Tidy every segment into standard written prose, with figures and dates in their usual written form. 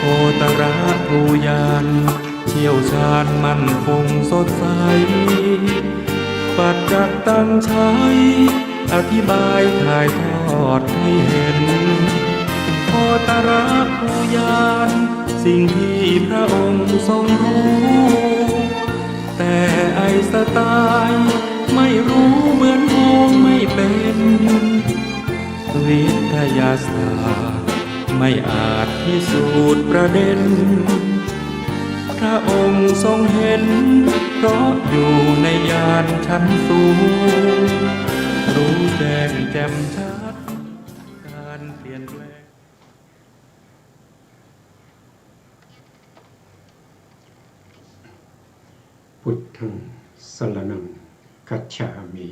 โอตระภูยานเชี่ยวชาญมั่นคงสดใสปัจจักตั้งใช้อธิบายถ่ายทอดให้เห็นโอตระภูยานสิ่งที่พระองค์ทรงรู้แต่ไอสไตล์ไม่รู้เหมือนมองไม่เป็นวิทยาศาสตร์ไม่อาจพิสูจน์ประเด็นพระองค์ทรงเห็นเพราะอยู่ในญาณชั้นสูงรู้แจ้งแจ่มชัดการเปลี่ยนแปลงพุทธังสรณังคัจฉามิ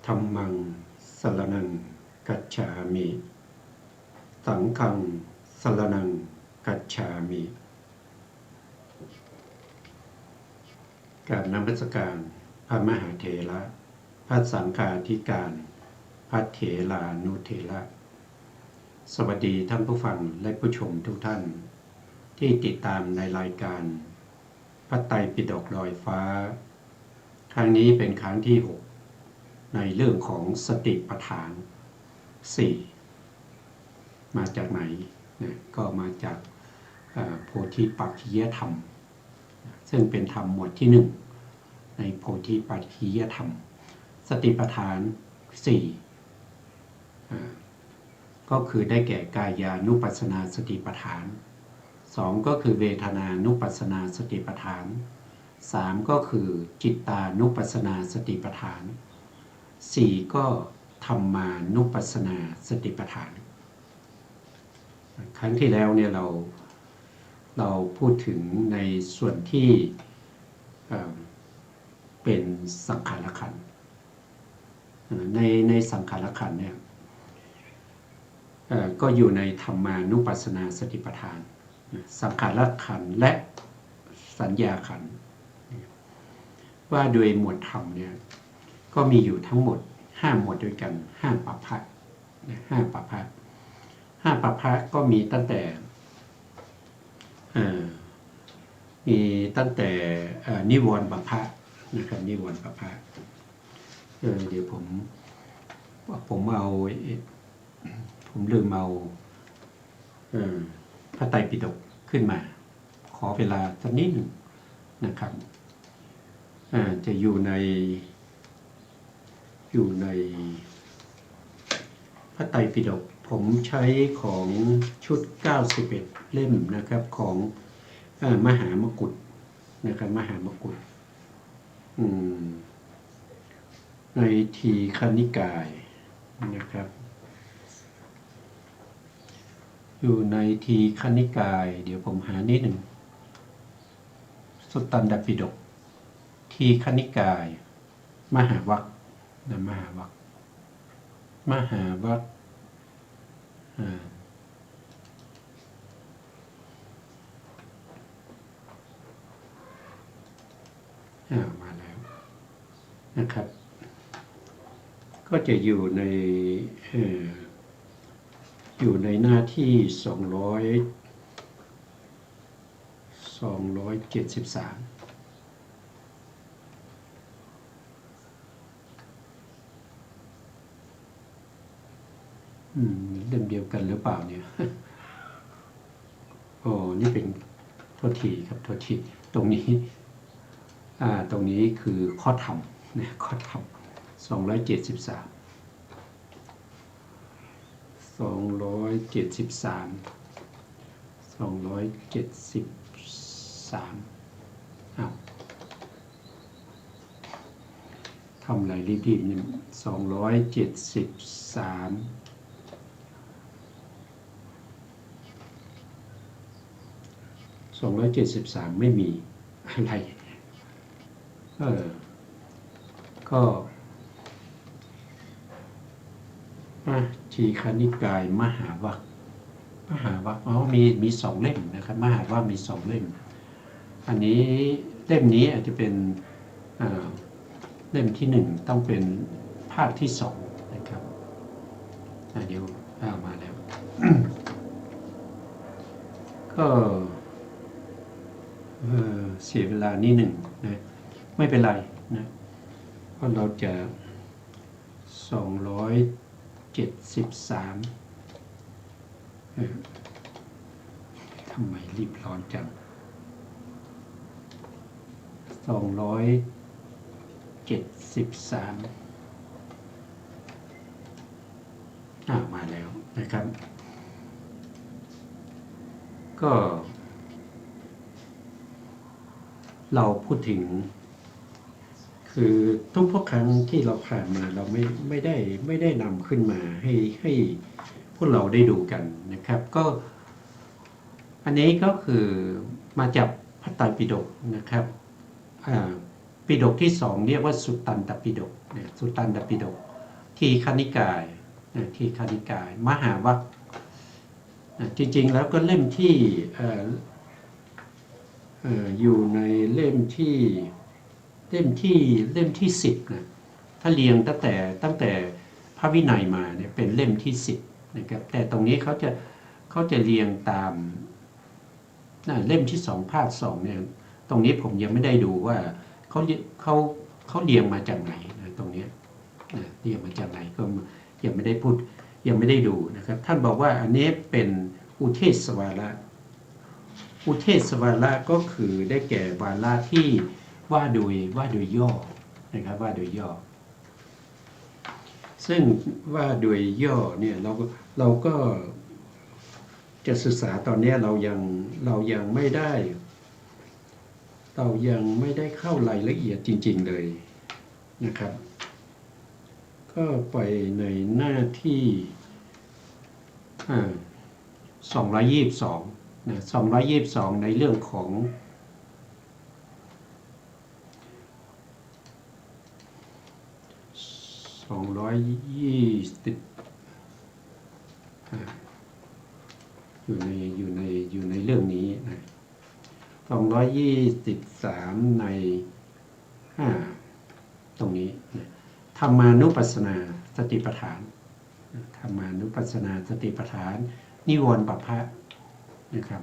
ธัมมังสรณังคัจฉามิสังฆังสรณังคัจฉามิกราบนมัสการพระมหาเถระพระสังฆาธิการพระเถรานุเถระสวัสดีท่านผู้ฟังและผู้ชมทุกท่านที่ติดตามในรายการพระไตรปิฎกลอยฟ้าครั้งนี้เป็นครั้งที่6ในเรื่องของสติปัฏฐาน4มาจากไหนนะก็มาจากโพธิปักขิยธรรมซึ่งเป็นธรรมหมวดที่1ในโพธิปักขิยธรรมสติปัฏฐาน4ก็คือได้แก่กายานุปัสสนาสติปัฏฐาน2ก็คือเวทนานุปัสสนาสติปัฏฐาน3ก็คือจิตตานุปัสสนาสติปัฏฐาน4ก็ธัมมานุปัสสนาสติปัฏฐานครั้งที่แล้วเนี่ยเราพูดถึงในส่วนที่เป็นสังขารขันธ์ในสังขารขันธ์เนี่ยก็อยู่ในธัมมานุปัสสนาสติปัฏฐานสังขารขันธ์และสัญญาขันธ์ว่าโดยหมวดธรรมเนี่ยก็มีอยู่ทั้งหมด5หมวดด้วยกัน5ปัปพะ5ปัปพะ5ปัปพะก็มีตั้งแต่นิวรณ์ปัปพะนะครับนิวรณ์ปัปพะเดี๋ยวผมลืมเอาพระไตรปิฎกขึ้นมาขอเวลาสักนิดหนึ่งนะครับจะอยู่ในพระไตรปิฎกผมใช้ของชุด91เล่มนะครับของมหามกุฏนะครับมหามกุฏในทีฆนิกายนะครับอยู่ในทีฆนิกายเดี๋ยวผมหานิดหนึ่งสุตตันตปิฎกทีฆนิกายมหาวรรคมหาวรรคมาแล้วนะครับก็จะอยู่ในหน้าที่273เล่มเดียวกันหรือเปล่าเนี่ยโอ้นี่เป็นโทษทีครับโทษทีตรงนี้คือข้อธรรมนะข้อธรรมทำอะไรรีบๆนี่273ไม่มีอะไรก็ทีฆนิกายมหาวรรคมี2เล่มนะครับมหาวรรคมี2เล่มอันนี้เล่มนี้อาจจะเป็นเล่มที่1ต้องเป็นภาคที่2นะครับเดี๋ยวมาแล้ว ก็เสียเวลานิดหนึ่งนะไม่เป็นไรนะเพราะเราจะ273ทำไมรีบร้อนจัง273มาแล้วนะครับก็เราพูดถึงคือทุกครั้งที่เราผ่านมาเราไม่ได้นำขึ้นมาให้พวกเราได้ดูกันนะครับก็อันนี้ก็คือมาจากพระไตรปิฎกนะครับปิฎกที่สองเรียกว่าสุตตันตปิฎกสุตตันตปิฎกทีฆนิกายทีฆนิกายมหาวรรคจริงๆแล้วก็เล่มที่อยู่ในเล่มที่10นะถ้าเรียงตั้งแต่พระวินัยมาเนี่ยเป็นเล่มที่10นะครับแต่ตรงนี้เขาจะเรียงตามเล่มที่2ภาค2เนี่ยตรงนี้ผมยังไม่ได้ดูว่าเขาเรียงมาจากไหนนะตรงนี้เรียงมาจากไหนก็ยังไม่ได้พูดยังไม่ได้ดูนะครับท่านบอกว่าอันนี้เป็นอุเทศวาระอุเทศวาระก็คือได้แก่วาระที่ว่าโดยย่อนะครับว่าโดยย่อซึ่งว่าโดยย่อเนี่ยเราก็จะศึกษาตอนนี้เรายังไม่ได้เข้ารายละเอียดจริงๆเลยนะครับก็ไปในหน้าที่222นะ222ในเรื่องของ220อยู่ในเรื่องนี้นะ223ในตรงนี้นะธรรมานุปัสสนาสติปัฏฐานธรรมานุปัสสนาสติปัฏฐานนิวรณ์ปภะนะครับ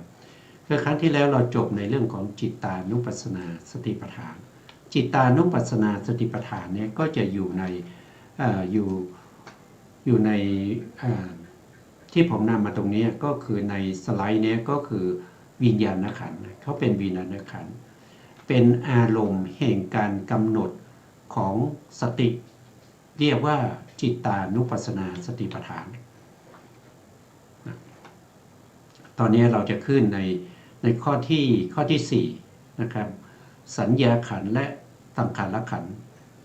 คือครั้งที่แล้วเราจบในเรื่องของจิตตานุปัสสนาสติปัฏฐานจิตตานุปัสสนาสติปัฏฐานเนี่ยก็จะอยู่ในอยู่ในที่ผมนำมาตรงนี้ก็คือในสไลด์นี้ก็คือวิญญาณขันธ์เขาเป็นวิญญาณขันธ์เป็นอารมณ์แห่งการกำหนดของสติเรียกว่าจิตตานุปัสสนาสติปัฏฐานตอนนี้เราจะขึ้นในข้อที่4นะครับสัญญาขันธ์และสังขารขันธ์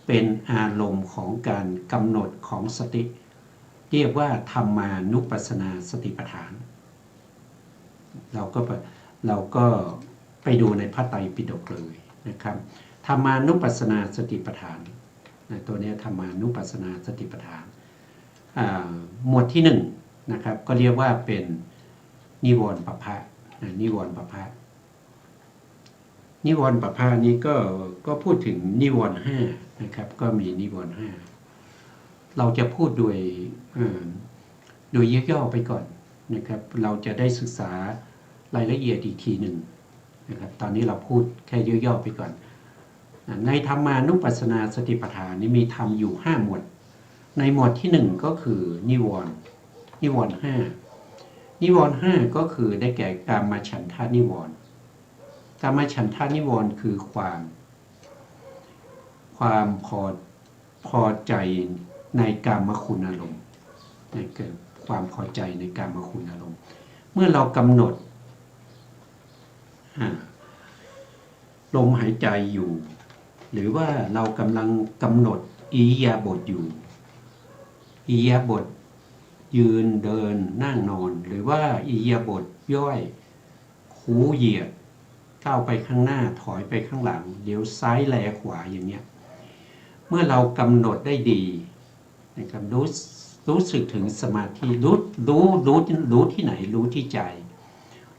เป็นอารมณ์ของการกำหนดของสติเรียกว่าธรรมานุปัสสนาสติปัฏฐานเราก็ไปดูในพระไตรปิฎกเลยนะครับธรรมานุปัสสนาสติปัฏฐานตัวนี้ธรรมานุปัสสนาสติปัฏฐานหมวดที่1นะครับก็เรียกว่าเป็นนิวรณ์ปภะนิวรณ์ปภะนิวรณ์ปภะนี้ก็พูดถึงนิวรณ์5นะครับก็มีนิวรณ์5เราจะพูดโดยย่อๆไปก่อนนะครับเราจะได้ศึกษารายละเอียดอีกทีหนึ่งนะครับตอนนี้เราพูดแค่ย่อๆไปก่อนในธรรมานุปัสสนาสติปัฏฐานนี้มีธรรมอยู่5หมวดในหมวดที่1ก็คือนิวรณ์5นิวรณ์5ก็คือได้แก่กามฉันทะนิวรณ์กามฉันทะนิวรณ์คือความพอใจในกามคุณอารมณ์เกิดความพอใจในกามคุณอารมณ์เมื่อเรากำหนดลมหายใจอยู่หรือว่าเรากำลังกำหนดอิริยาบถอยู่อิริยาบถยืนเดินนั่งนอนหรือว่าอิริยาบถย่อยคูเหยียดก้าวไปข้างหน้าถอยไปข้างหลังเดี๋ยวซ้ายแลขวาอย่างเงี้ยเมื่อเรากำหนดได้ดีนะครับรู้สึกถึงสมาธิรู้ที่ไหนรู้ที่ใจ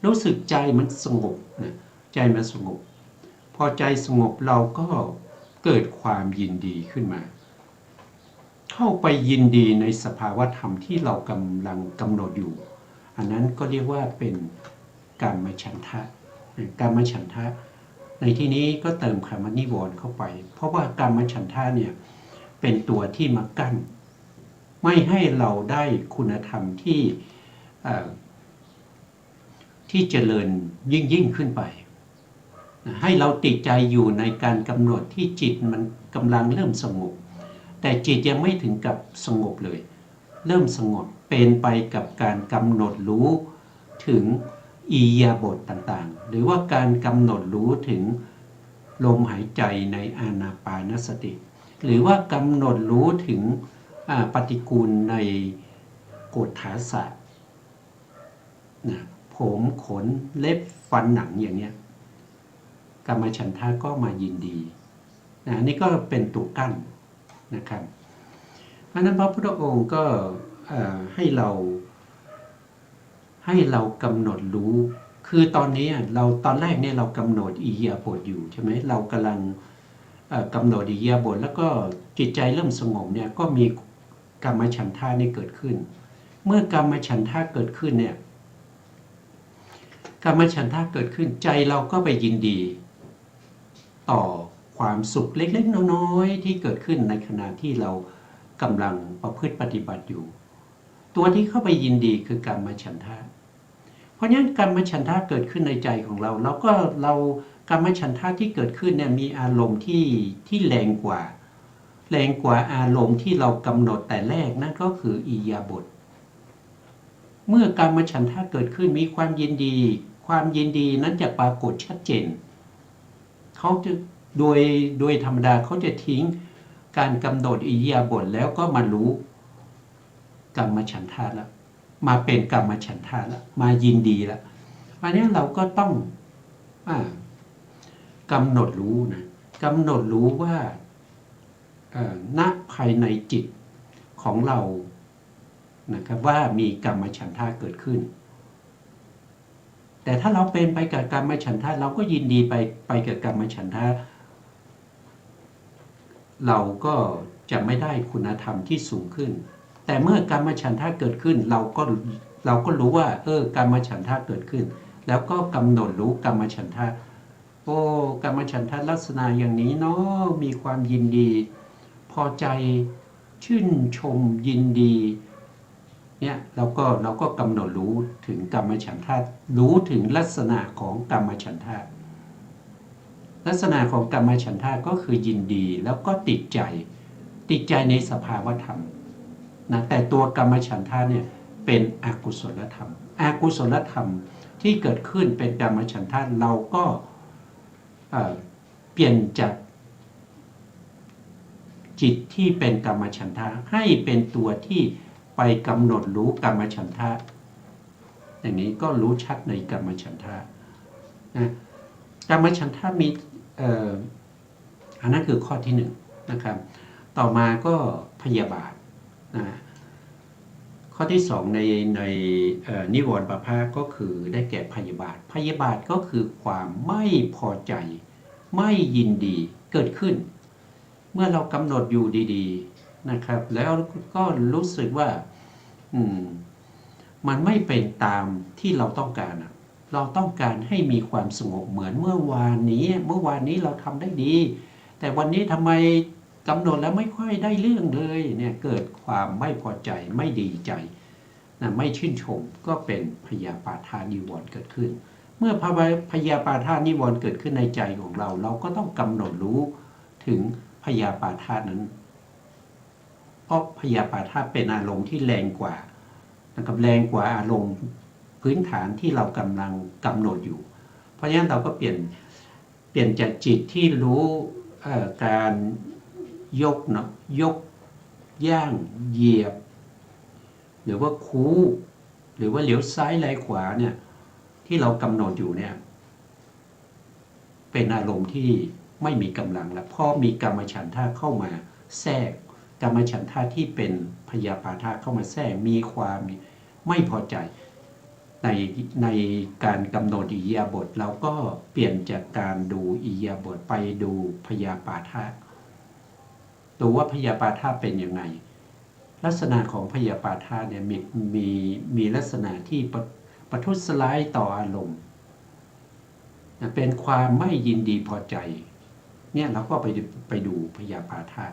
รู้สึกใจมันสงบนะใจมันสงบพอใจสงบเราก็เกิดความยินดีขึ้นมาเข้าไปยินดีในสภาวะธรรมที่เรากำลังกำหนดอยู่อันนั้นก็เรียกว่าเป็น กามฉันทะกามฉันทะในที่นี้ก็เติมคำว่านิวรณ์เข้าไปเพราะว่ากามฉันทะเนี่ยเป็นตัวที่มากั้นไม่ให้เราได้คุณธรรมที่เจริญยิ่งขึ้นไปให้เราติดใจอยู่ในการกำหนดที่จิตมันกำลังเริ่มสงบแต่จิตยังไม่ถึงกับสงบเลยเริ่มสงบเป็นไปกับการกำหนดรู้ถึงอิริยาบถต่างๆหรือว่าการกำหนดรู้ถึงลมหายใจในอานาปานสติหรือว่ากำหนดรู้ถึงปฏิกูลในโกฏฐาสะผมขนเล็บฟันหนังอย่างเนี้ยกามฉันทะก็มายินดีนี่ก็เป็นตัวกั้นนะครับเพราะนั้นพระพุทธองค์ก็ให้เรากำหนดรู้คือตอนนี้ตอนแรกเนี่ยเรากำหนดอิริยาบถอยู่ใช่ไหมเรากำลังกำหนดอิริยาบถแล้วก็จิตใจเริ่มสงบเนี่ยก็มีกามฉันทะนี่เกิดขึ้นเมื่อกามฉันทะเกิดขึ้นเนี่ยกามฉันทะเกิดขึ้นใจเราก็ไปยินดีต่อความสุขเล็กๆน้อยๆที่เกิดขึ้นในขณะที่เรากำลังประพฤติปฏิบัติอยู่ตัวที่เข้าไปยินดีคือกามฉันทะเพราะฉะนั้นกามฉันทะเกิดขึ้นในใจของเรากามฉันทะที่เกิดขึ้นเนี่ยมีอารมณ์ที่แรงกว่าอารมณ์ที่เรากำหนดแต่แรกนั่นก็คืออิริยาบถเมื่อกามฉันทะเกิดขึ้นมีความยินดีนั้นจะปรากฏชัดเจนเขาจะโดยธรรมดาเขาจะทิ้งการกำหนดอิริยาบถแล้วก็มารู้กามฉันทะแล้วมาเป็นกามฉันทะแล้วมายินดีแล้วอันนี้เราก็ต้องกำหนดรู้นะกำหนดรู้ว่าณภายในจิตของเรานะครับว่ามีกามฉันทะเกิดขึ้นแต่ถ้าเราเป็นไปกับกามฉันทะเราก็ยินดีไปกับกามฉันทะเราก็จะไม่ได้คุณธรรมที่สูงขึ้นแต่เมื่อกามฉันทะเกิดขึ้นเราก็รู้ว่ากามฉันทะเกิดขึ้นแล้วก็กำหนดรู้กามฉันทะกามฉันทะลักษณะอย่างนี้เนาะมีความยินดีพอใจชื่นชมยินดีเนี่ยเราก็กำหนดรู้ถึงกามฉันทะรู้ถึงลักษณะของกามฉันทะลักษณะของกามฉันทะก็คือยินดีแล้วก็ติดใจในสภาวธรรมนะแต่ตัวกามฉันทะเนี่ยเป็นอกุศลธรรมที่เกิดขึ้นเป็นกามฉันทะเราก็เปลี่ยนจากจิตที่เป็นกามฉันทะให้เป็นตัวที่ไปกำหนดรู้กามฉันทะอย่างนี้ก็รู้ชัดในกามฉันทะนะกามฉันทะมีอันนั้นคือข้อที่หนึ่งนะครับต่อมาก็พยาบาทนะข้อที่สองในนิวรณ์ปภะก็คือได้แก่พยาบาทก็คือความไม่พอใจไม่ยินดีเกิดขึ้นเมื่อเรากำหนดอยู่ดีๆนะครับแล้วก็รู้สึกว่ามันไม่เป็นตามที่เราต้องการเราต้องการให้มีความสงบเหมือนเมื่อวานนี้เราทำได้ดีแต่วันนี้ทำไมกำหนดแล้วไม่ค่อยได้เรื่องเลยเนี่ยเกิดความไม่พอใจไม่ดีใจนะไม่ชื่นชมก็เป็นพยาปาทานิวรณ์เกิดขึ้นเมื่อพยาปาทานิวรณ์เกิดขึ้นในใจของเราก็ต้องกำหนดรู้ถึงพยาปาทานั้นเพราะพยาปาทาเป็นอารมณ์ที่แรงกว่านะครับแรงกว่าอารมณ์พื้นฐานที่เรากำลังกำหนดอยู่เพราะฉะนั้นเราก็เปลี่ยนจากจิตที่รู้การยกย่างเหยียบหรือว่าคู้หรือว่าเหลียวซ้ายไหลขวาเนี่ยที่เรากำหนดอยู่เนี่ยเป็นอารมณ์ที่ไม่มีกำลังแล้วเพราะมีกามฉันทะเข้ามาแทรกกามฉันทะที่เป็นพยาปาทะเข้ามาแทรกมีความไม่พอใจในการกำหนดอิริยาบถเราก็เปลี่ยนจากการดูอิริยาบถไปดูพยาปาทะดูว่าพยาปาทะเป็นยังไงลักษณะของพยาปาทะเนี่ยมีลักษณะที่ประทุษร้ายต่ออารมณ์ เป็นความไม่ยินดีพอใจเนี่ยเราก็ไปดูพยาปาทะ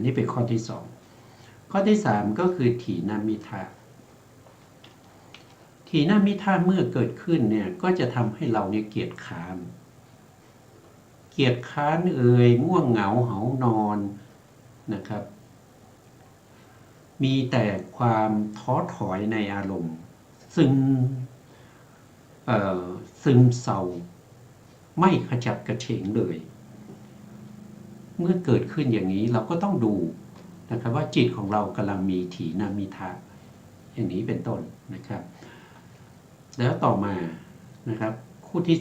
นี่เป็นข้อที่สองข้อที่สามก็คือถีนมิทะถีนมิทะเมื่อเกิดขึ้นเนี่ยก็จะทำให้เราเนี่ยเกียจค้านง่วงเหงาเหานอนนะครับมีแต่ความท้อถอยในอารมณ์ซึมเศร้าไม่ขจัดกระเฉงเลยเมื่อเกิดขึ้นอย่างนี้เราก็ต้องดูนะครับว่าจิตของเรากำลังมีถีนมิทะอย่างนี้เป็นต้นนะครับแล้วต่อมานะครับคู่ที่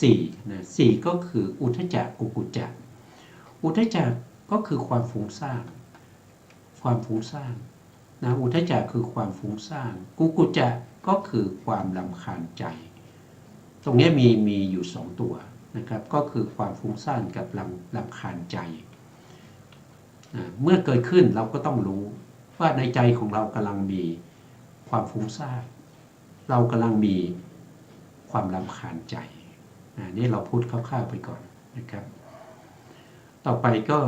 สี่นะสี่ก็คืออุทธัจจะกุกุจจะอุทธัจจะก็คือความฟุ้งซ่านนะอุทธัจจะคือความฟุ้งซ่านกุกุจจะก็คือความรำคาญใจตรงนี้มีอยู่สองตัวนะครับก็คือความฟุ้งซ่านกับรำคาญใจเมื่อเกิดขึ้นเราก็ต้องรู้ว่าในใจของเรากำลังมีความฟุ้งซ่านเรากำลังมีความรำคาญใจนี่เราพูดคร่าวๆไปก่อนนะครับต่อไปก็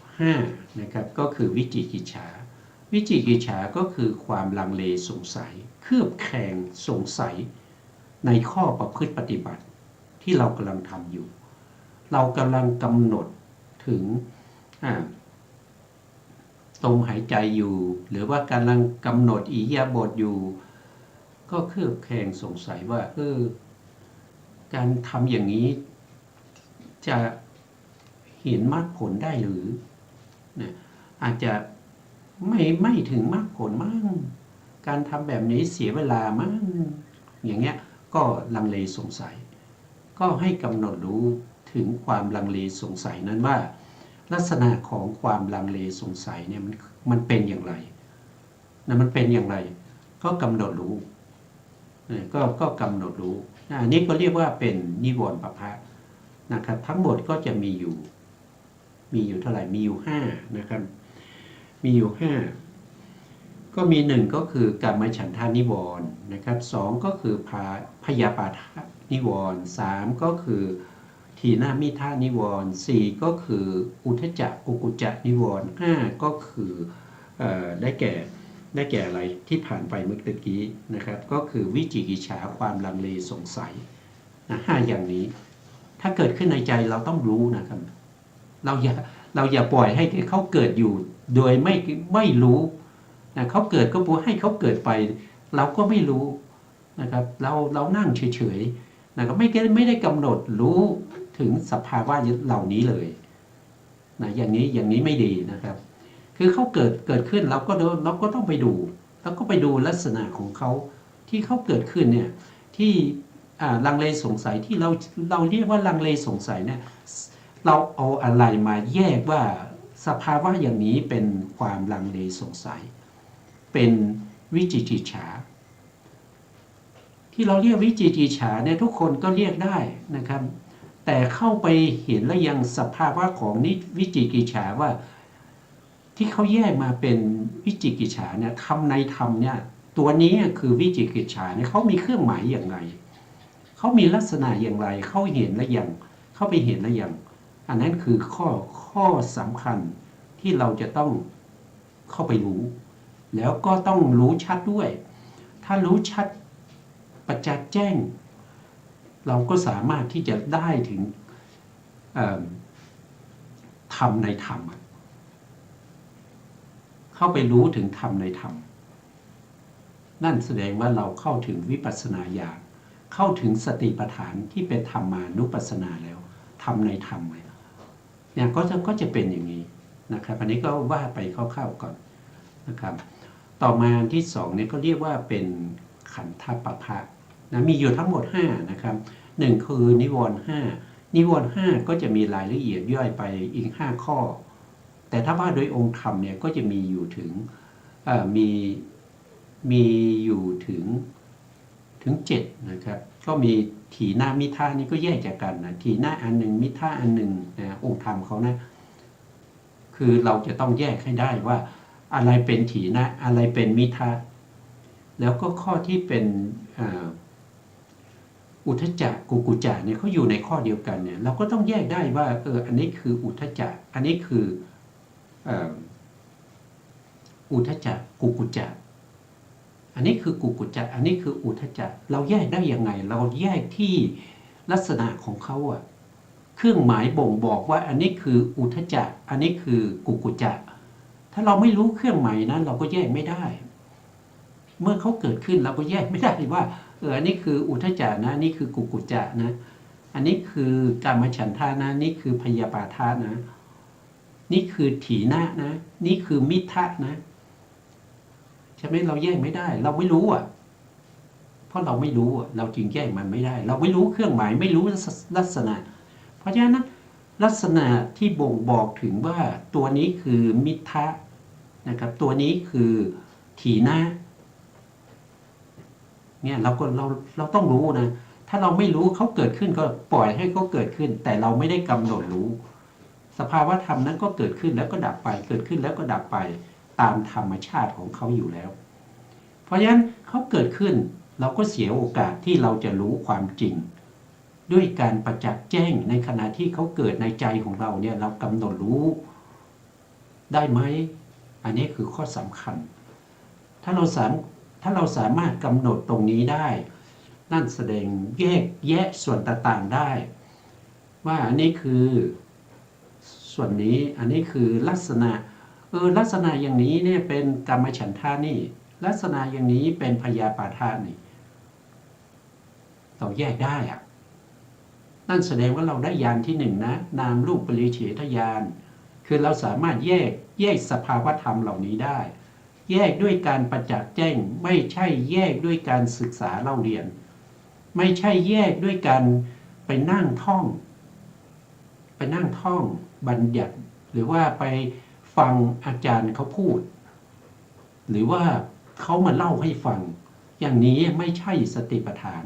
5นะครับก็คือวิจิกิจฉาก็คือความลังเลสงสัยเคลือบแคลงสงสัยในข้อประพฤติปฏิบัติที่เรากำลังทำอยู่เรากำลังกำหนดถึงลมหายใจอยู่หรือว่ากำลังกำหนดอิริยาบถอยู่ก็เคลือบแคลงสงสัยว่าการทำอย่างนี้จะเห็นมรรคผลได้หรืออาจจะไม่ถึงมรรคผลมั้งการทำแบบนี้เสียเวลามั้งอย่างเงี้ยก็ลังเลสงสัยก็ให้กำหนดรู้ถึงความลังเลสงสัยนั้นว่าลักษณะของความลังเลสงสัยเนี่ยมันเป็นอย่างไรมันเป็นอย่างไรก็กำหนดรู้ก็กำหนดรู้อันนี้ก็เรียกว่าเป็นนิวรณ์ปภะนะครับทั้งหมดก็จะมีอยู่เท่าไหร่มีอยู่5นะครับมีอยู่5ก็มี1ก็คือกามฉันทานิวรณ์นะครับ2ก็คือพยาปาทะนิวรณ์3ก็คือถีนมิทะนิวรณ์4ก็คืออุทธัจจะกุกุจจะนิวรณ์5ก็คือได้แก่อะไรที่ผ่านไปเมื่อกี้นะครับก็คือวิจิกิจฉาความลังเลสงสัย5อย่างนี้ถ้าเกิดขึ้นในใจเราต้องรู้นะครับเราอย่าปล่อยให้เขาเกิดอยู่โดยไม่รู้นะเขาเกิดก็บอกให้เขาเกิดไปเราก็ไม่รู้นะครับเรานั่งเฉยๆนะครับไม่ได้กำหนดรู้ถึงสภาวะเหล่านี้เลยนะอย่างนี้ไม่ดีนะครับคือเขาเกิดขึ้นเราก็ต้องไปดูแล้วก็ไปดูลักษณะของเขาที่เขาเกิดขึ้นเนี่ยที่ลังเลสงสัยที่เราเรียกว่าลังเลสงสัยเนี่ยเราเอาอะไรมาแยกว่าสภาวะอย่างนี้เป็นความลังเลสงสัยเป็นวิจิกิจฉาที่เราเรียกวิจิกิจฉาเนี่ยทุกคนก็เรียกได้นะครับแต่เข้าไปเห็นแล้วยังสภาวะของวิจิกิจฉาว่าที่เขาแยกมาเป็นวิจิกิจฉาเนี่ยธรรมในธรรมเนี่ยตัวนี้คือวิจิกิจฉาเนี่ยเขามีเครื่องหมายอย่างไรเขามีลักษณะอย่างไรเขาเห็นแล้วยังเข้าไปเห็นแล้วยังอันนั้นคือข้อสำคัญที่เราจะต้องเข้าไปรู้แล้วก็ต้องรู้ชัดด้วยถ้ารู้ชัดประจักษ์แจ้งเราก็สามารถที่จะได้ถึงธรรมในธรรมเข้าไปรู้ถึงธรรมในธรรมนั่นแสดงว่าเราเข้าถึงวิปัสสนาญาณเข้าถึงสติปัฏฐานที่เป็นธรรมานุปัสสนาแล้วธรรมในธรรมเนี่ยก็จะเป็นอย่างนี้นะครับอันนี้ก็ว่าไปคร่าวๆก่อนนะครับต่อมาที่2เนี่ยก็เรียกว่าเป็นขันธปภะนะมีอยู่ทั้งหมด5นะครับ1คือนิวรณ์5นิวรณ์5ก็จะมีรายละเอียดย่อยไปอีก5ข้อแต่ถ้าว่าโดยองค์ธรรมเนี่ยก็จะมีอยู่ถึงมีอยู่ถึง7นะครับก็มีถีนมิทะนี่ก็แยกจากกันนะถีนอันหนึ่งมิทะอันหนึ่งนะองค์ธรรมเขานะคือเราจะต้องแยกให้ได้ว่าอะไรเป็นถีนะอะไรเป็นมิทะแล้วก็ข้อที่เป็น อุทธัจจะกุกุจจะเนี่ยเขาอยู่ในข้อเดียวกันเนี่ยเราก็ต้องแยกได้ว่าอันนี้คืออุทธัจจะอันนี้คืออุทธัจจะกุกุจจะอันนี้คือกุกุจจะอันนี้คืออุทธัจจะเราแยกได้ยังไงเราแยกที่ลักษณะของเขาอะเครื่องหมายบ่งบอกว่าอันนี้คืออุทธัจจะอันนี้คือกุกุจจะถ้าเราไม่รู้เครื่องหมายนั้นเราก็แยกไม่ได้เมื่อเขาเกิดขึ้นเราก็แยกไม่ได้ว่าอันนี้คืออุทธัจจะนะอันนี้คือกุกุจจะนะอันนี้คือกามฉันทานะนี่คือพยาบาทานะนี่คือถีนะนะนี่คือมิทธะนะใช่ไหมเราแยกไม่ได้เราไม่รู้เพราะเราไม่รู้เราจึงแยกมันไม่ได้เราไม่รู้เครื่องหมายไม่รู้ลักษณะเพราะฉะนั้นลักษณะที่บ่งบอกถึงว่าตัวนี้คือมิทธะนะครับตัวนี้คือถีนะเนี่ยเราต้องรู้นะถ้าเราไม่รู้เขาเกิดขึ้นก็ปล่อยให้เขาเกิดขึ้นแต่เราไม่ได้กำหนดรู้สภาวะธรรมนั้นก็เกิดขึ้นแล้วก็ดับไปเกิดขึ้นแล้วก็ดับไปตามธรรมชาติของเขาอยู่แล้วเพราะฉะนั้นเขาเกิดขึ้นเราก็เสียโอกาสที่เราจะรู้ความจริงด้วยการประจักษ์แจ้งในขณะที่เขาเกิดในใจของเราเนี่ยเรากำหนดรู้ได้ไหมอันนี้คือข้อสำคัญถ้าเราสามารถกำหนดตรงนี้ได้นั่นแสดงแยกแยะส่วนต่างๆได้ว่าอันนี้คือส่วนนี้อันนี้คือลักษณะลักษณะอย่างนี้เนี่ยเป็นกามฉันทานี่ลักษณะอย่างนี้เป็นพยาบาทานี่เราแยกได้นั่นแสดงว่าเราได้ญาณที่หนึ่งนะนามรูปปริเฉทญาณคือเราสามารถแยกสภาวธรรมเหล่านี้ได้แยกด้วยการประจักษ์แจ้งไม่ใช่แยกด้วยการศึกษาเล่าเรียนไม่ใช่แยกด้วยการไปนั่งท่องบัญญัติหรือว่าไปฟังอาจารย์เขาพูดหรือว่าเขามาเล่าให้ฟังอย่างนี้ไม่ใช่สติปัฏฐาน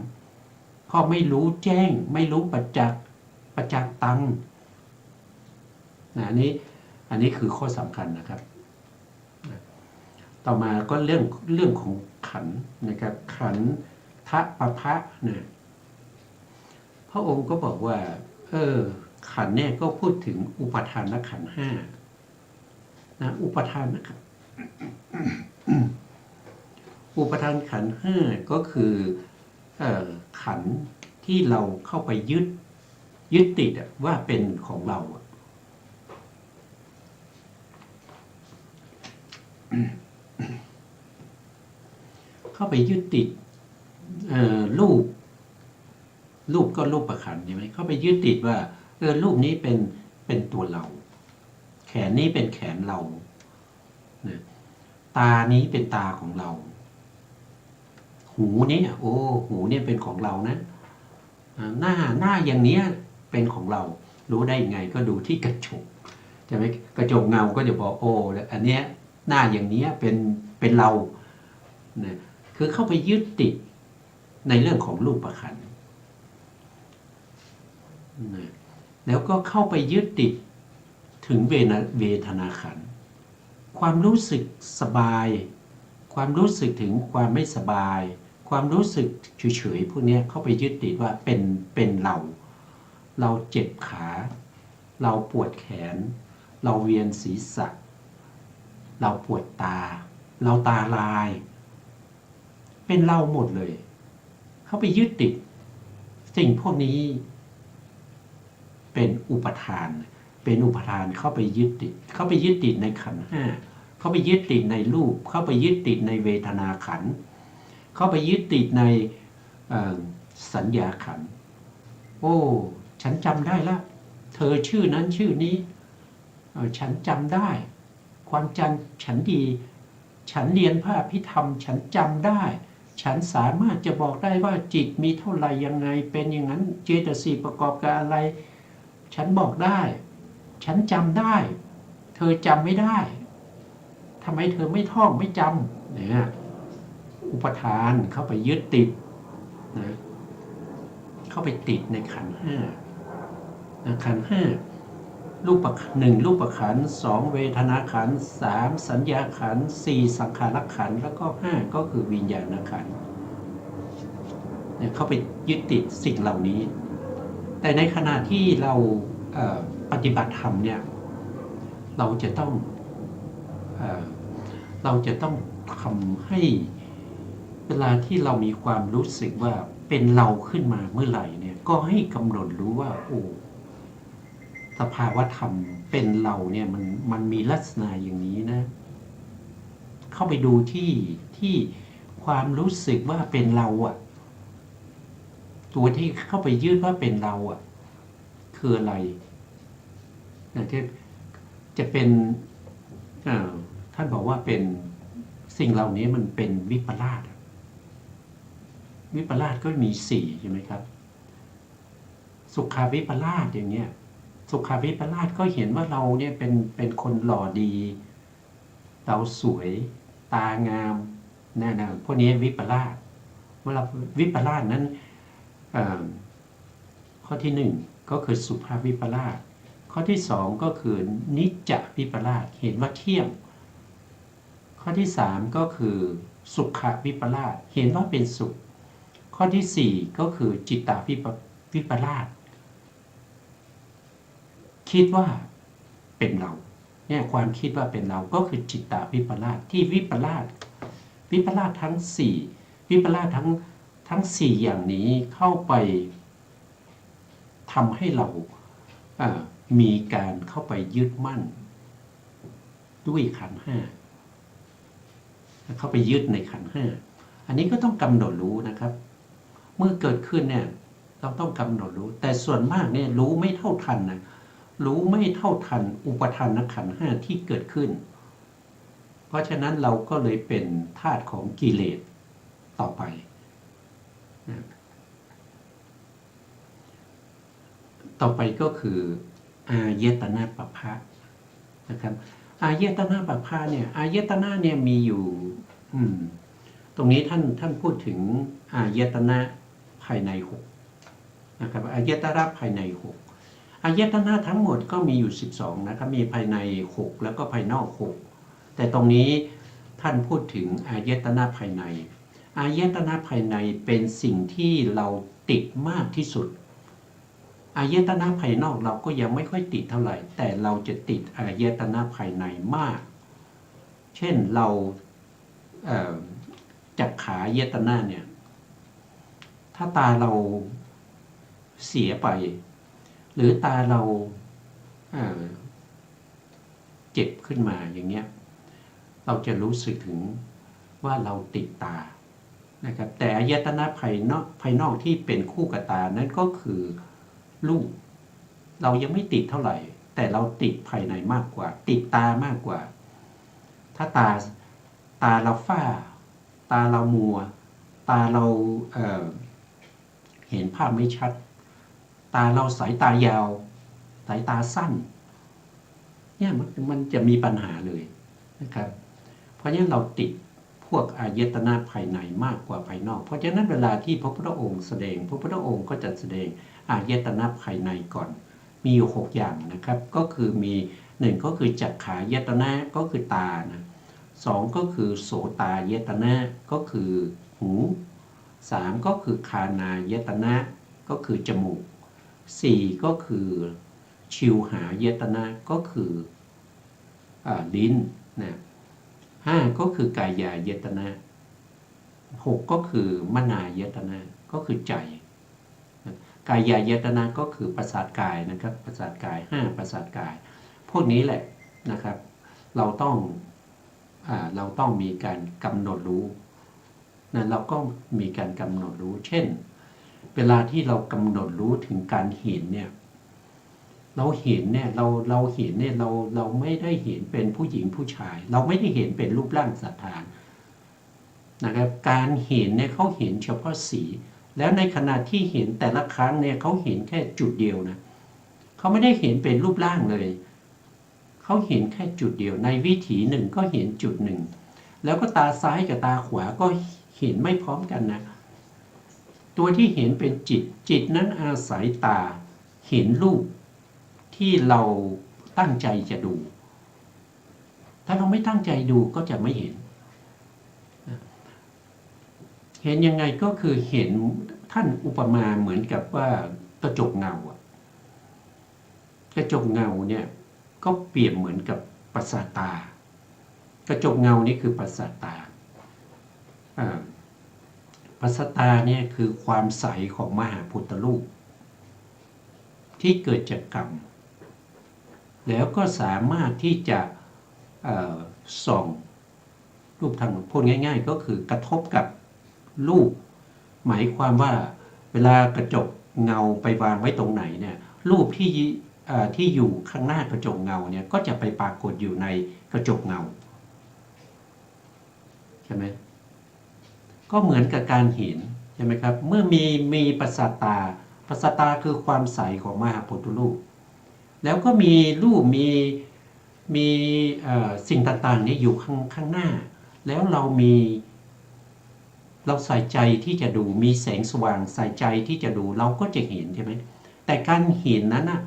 เพราะไม่รู้แจ้งไม่รู้ประจักษ์ตังอันนี้คือข้อสำคัญนะครับต่อมาก็เรื่องของขันธ์นะครับขันธปภะนะพระองค์ก็บอกว่าขันธ์เนี่ยก็พูดถึงอุปทานขันธ์ห้านะอุปทานนะครับ อุปทานขันธ์ห้าก็คือขันธ์ที่เราเข้าไปยึดติดว่าเป็นของเราเข้าไปยึดติดรูปก็รูปประขันใช่ไหมเข้าไปยึดติดว่ารูปนี้เป็นตัวเราแขนนี้เป็นแขนเรานะตานี้เป็นตาของเราหูนี้หูเนี่ยเป็นของเรานะหน้าอย่างเนี้ยเป็นของเรารู้ได้ยังไงก็ดูที่กระจกใช่ไหมกระจกเงาก็จะบอกอันเนี้ยหน้าอย่างเนี้ยเป็นเรานะคือเข้าไปยึดติดในเรื่องของรูปขันธ์นะแล้วก็เข้าไปยึดติดถึงเวทนาขันธ์ความรู้สึกสบายความรู้สึกถึงความไม่สบายความรู้สึกเฉยๆพวกนี้เข้าไปยึดติดว่าเป็นเราเจ็บขาเราปวดแขนเราเวียนศีรษะเราปวดตาเราตาลายเป็นเราหมดเลยเข้าไปยึดติดสิ่งพวกนี้เป็นอุปทานเข้าไปยึดติดในขันธ์ห้าเข้าไปยึดติดในรูปเข้าไปยึดติดในเวทนาขันธ์เข้าไปยึดติดในสัญญาขันธ์ฉันจำได้แล้วเธอชื่อนั้นชื่อนี้ฉันจำได้ความจำฉันดีฉันเรียนพระอภิธรรมฉันจำได้ฉันสามารถจะบอกได้ว่าจิตมีเท่าไหร่ยังไงเป็นอย่างนั้นเจตสิกประกอบกับอะไรฉันบอกได้ฉันจำได้เธอจำไม่ได้ทำไมเธอไม่ท่องไม่จำเนี่ยอุปทานเข้าไปยึดติดนะเข้าไปติดในขันธ์ห้าขันธ์ห้ารูปหนึ่งรูปขันธ์สองเวทนาขันธ์สามสัญญาขันธ์สี่สังขารขันธ์แล้วก็ห้าก็คือวิญญาณขันธ์ เข้าไปยึดติดสิ่งเหล่านี้แต่ในขณะที่เราปฏิบัติธรรมเนี่ยเราจะต้องทำให้เวลาที่เรามีความรู้สึกว่าเป็นเราขึ้นมาเมื่อไหร่เนี่ยก็ให้กำหนดรู้ว่าโอ้สภาวะธรรมเป็นเราเนี่ยมันมีลักษณะอย่างนี้นะเข้าไปดูที่ความรู้สึกว่าเป็นเราอะตัวที่เข้าไปยึดว่าเป็นเราอะคืออะไรที่จะเป็นท่านบอกว่าเป็นสิ่งเหล่านี้มันเป็นวิปลาสวิปลาสก็มี4ใช่ไหมครับสุขาวิปลาสอย่างเงี้ยสุขาวิปลาสก็เห็นว่าเราเนี่ยเป็นคนหล่อดีเราสวยตางามนั่นพวกนี้วิปลาสเมื่อเราวิปลาสนั้นข้อที่1ก็คือสุภาพวิปลาสข้อที่2ก็คือนิจจวิปลาสเห็นว่าเที่ยงข้อที่3ก็คือสุขวิปลาสเห็นว่าเป็นสุขข้อที่4ก็คือจิตตวิปลาสคิดว่าเป็นเราเนี่ยความคิดว่าเป็นเราก็คือจิตตวิปลาสที่วิปลาสทั้ง4วิปลาสทั้ง4อย่างนี้เข้าไปทำให้เรามีการเข้าไปยึดมั่นด้วยขันธ์5เข้าไปยึดในขันธ์5อันนี้ก็ต้องกำหนดรู้นะครับเมื่อเกิดขึ้นเนี่ยเราต้องกำหนดรู้แต่ส่วนมากเนี่ยรู้ไม่เท่าทันนะรู้ไม่เท่าทันอุปทานขันธ์5ที่เกิดขึ้นเพราะฉะนั้นเราก็เลยเป็นทาสของกิเลสต่อไปก็คืออายตนะปภะนะครับอายตนะปภะเนี่ยอายตนะเนี่ยมีอยู่ตรงนี้ท่านพูดถึงอายตนะภายใน6นะครับอายตนะภายใน6อายตนะทั้งหมดก็มีอยู่12นะครับมีภายใน6แล้วก็ภายนอก6แต่ตรงนี้ท่านพูดถึงอายตนะภายในอายตนะภายในเป็นสิ่งที่เราติดมากที่สุดอายตนะภายนอกเราก็ยังไม่ค่อยติดเท่าไหร่แต่เราจะติดอายตนะภายในมากเช่นเราจักขายตนะเนี่ยถ้าตาเราเสียไปหรือตาเราเจ็บขึ้นมาอย่างเงี้ยเราจะรู้สึกถึงว่าเราติดตานะครับแต่อายตนะภายนอกที่เป็นคู่กับตานั้นก็คือรูปเรายังไม่ติดเท่าไหร่แต่เราติดภายในมากกว่าติดตามากกว่าถ้าตาเราฝ้าตาเรามัวตาเราเห็นภาพไม่ชัดตาเราสายตายาวสายตาสั้นเนี่ยมันจะมีปัญหาเลยนะครับเพราะฉะนั้นเราติดพวกอายตนะภายในมากกว่าภายนอกเพราะฉะนั้นเวลาที่พระพุทธองค์แสดงพระพุทธองค์ก็จะแสดงอายตนะภายในก่อนมีอยู่6อย่างนะครับก็คือมี1ก็คือจักขายตนะก็คือตานะ2ก็คือโสตายตนะก็คือหู3ก็คือคานายตนะก็คือจมูก4ก็คือชิวหายตนะก็คือลิ้นนะ5ก็คือกายายตนะ6ก็คือมนายตนะก็คือใจกายายตนะก็คือประสาทกายนะครับประสาทกาย5ประสาทกายพวกนี้แหละนะครับเราต้องมีการกำหนดรู้นะเราก็มีการกำหนดรู้เช่นเวลาที่เรากำหนดรู้ถึงการเห็นเนี่ยเราเห็นเนี่ยเราเห็นเนี่ยเราไม่ได้เห็นเป็นผู้หญิงผู้ชายเราไม่ได้เห็นเป็นรูปร่างสันฐานนะครับการเห็นเนี่ยเขาเห็นเฉพาะสีแล้วในขณะที่เห็นแต่ละครั้งเนี่ยเขาเห็นแค่จุดเดียวนะเขาไม่ได้เห็นเป็นรูปร่างเลยเขาเห็นแค่จุดเดียวในวิถีหนึ่งก็เห็นจุดหนึ่งแล้วก็ตาซ้ายกับตาขวาก็เห็นไม่พร้อมกันนะตัวที่เห็นเป็นจิตนั้นอาศัยตาเห็นรูปที่เราตั้งใจจะดูถ้าเราไม่ตั้งใจดูก็จะไม่เห็นยังไงก็คือเห็น ท่านอุปมาเหมือนกับว่ากระจกเงาอะกระจกเงาเนี่ยก็เปรียบเหมือนกับประสาทตากระจกเงานี่คือประสาทตาประสาทตาเนี่ยคือความใสของมหาพุทธรูปที่เกิดจากกรรมแล้วก็สามารถที่จะส่องรูปทางพูดง่ายๆก็คือกระทบกับรูปหมายความว่าเวลากระจกเงาไปวางไว้ตรงไหนเนี่ยรูปที่อยู่ข้างหน้ากระจกเงาเนี่ยก็จะไปปรากฏอยู่ในกระจกเงาใช่ไหมก็เหมือนกับการเห็นใช่ไหมครับเมื่อมีประสาทตาคือความใสของมหาพุทธรูปแล้วก็มีรูปมีสิ่งต่างๆนี้อยู่ข้างหน้าแล้วเราใส่ใจที่จะดูมีแสงสว่างใส่ใจที่จะดูเราก็จะเห็นใช่ไหมแต่การเห็นนั้นนะ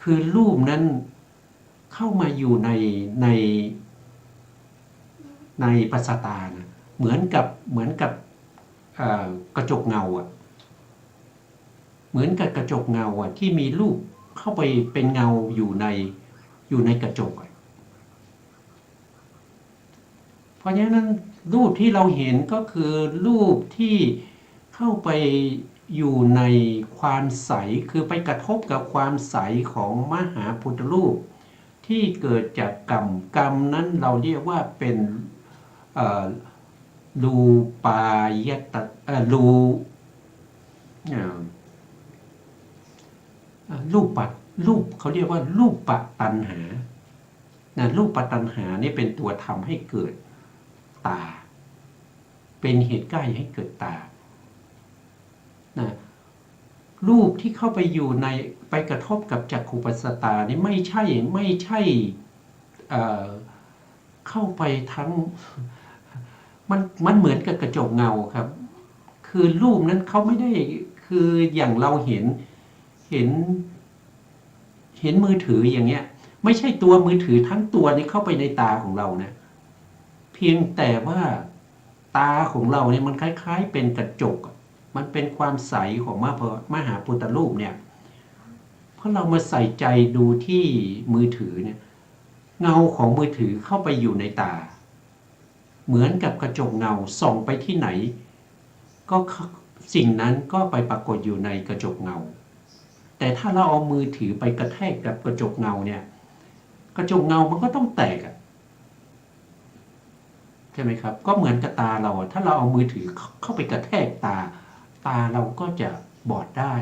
คือรูปนั้นเข้ามาอยู่ในประสาทตานะเหมือนกับกระจกเงาอ่ะเหมือนกับกระจกเงาอ่ะที่มีรูปเข้าไปเป็นเงาอยู่ในกระจกเพราะฉะนั้นรูปที่เราเห็นก็คือรูปที่เข้าไปอยู่ในความใสคือไปกระทบกับความใสของมหาพุทธรูปที่เกิดจากกรรมนั้นเราเรียกว่าเป็นรูปายตะรูปเขาเรียกว่ารูปปัตัณหารูปปัตัณหานี่เป็นตัวทำให้เกิดตาเป็นเหตุใกล้ให้เกิดตารูปที่เข้าไปอยู่ในไปกระทบกับจักขุปัสสตานี่ไม่ใช่เข้าไปทั้งมันเหมือนกับกระจกเงาครับคือรูปนั้นเขาไม่ได้คืออย่างเราเห็นมือถืออย่างเงี้ยไม่ใช่ตัวมือถือทั้งตัวนี้เข้าไปในตาของเรานะเพียงแต่ว่าตาของเราเนี่ยมันคล้ายๆเป็นกระจกมันเป็นความใสของมหาพุทธรูปเนี่ยเพราะเรามาใส่ใจดูที่มือถือเนี่ยเงาของมือถือเข้าไปอยู่ในตาเหมือนกับกระจกเงาส่องไปที่ไหนก็สิ่งนั้นก็ไปปรากฏอยู่ในกระจกเงาแต่ถ้าเราเอามือถือไปกระแทกกับกระจกเงาเนี่ยกระจกเงามันก็ต้องแตกใช่ไหมครับก็เหมือนกับตาเราถ้าเราเอามือถือเข้าไปกระแทกตาเราก็จะบอดได้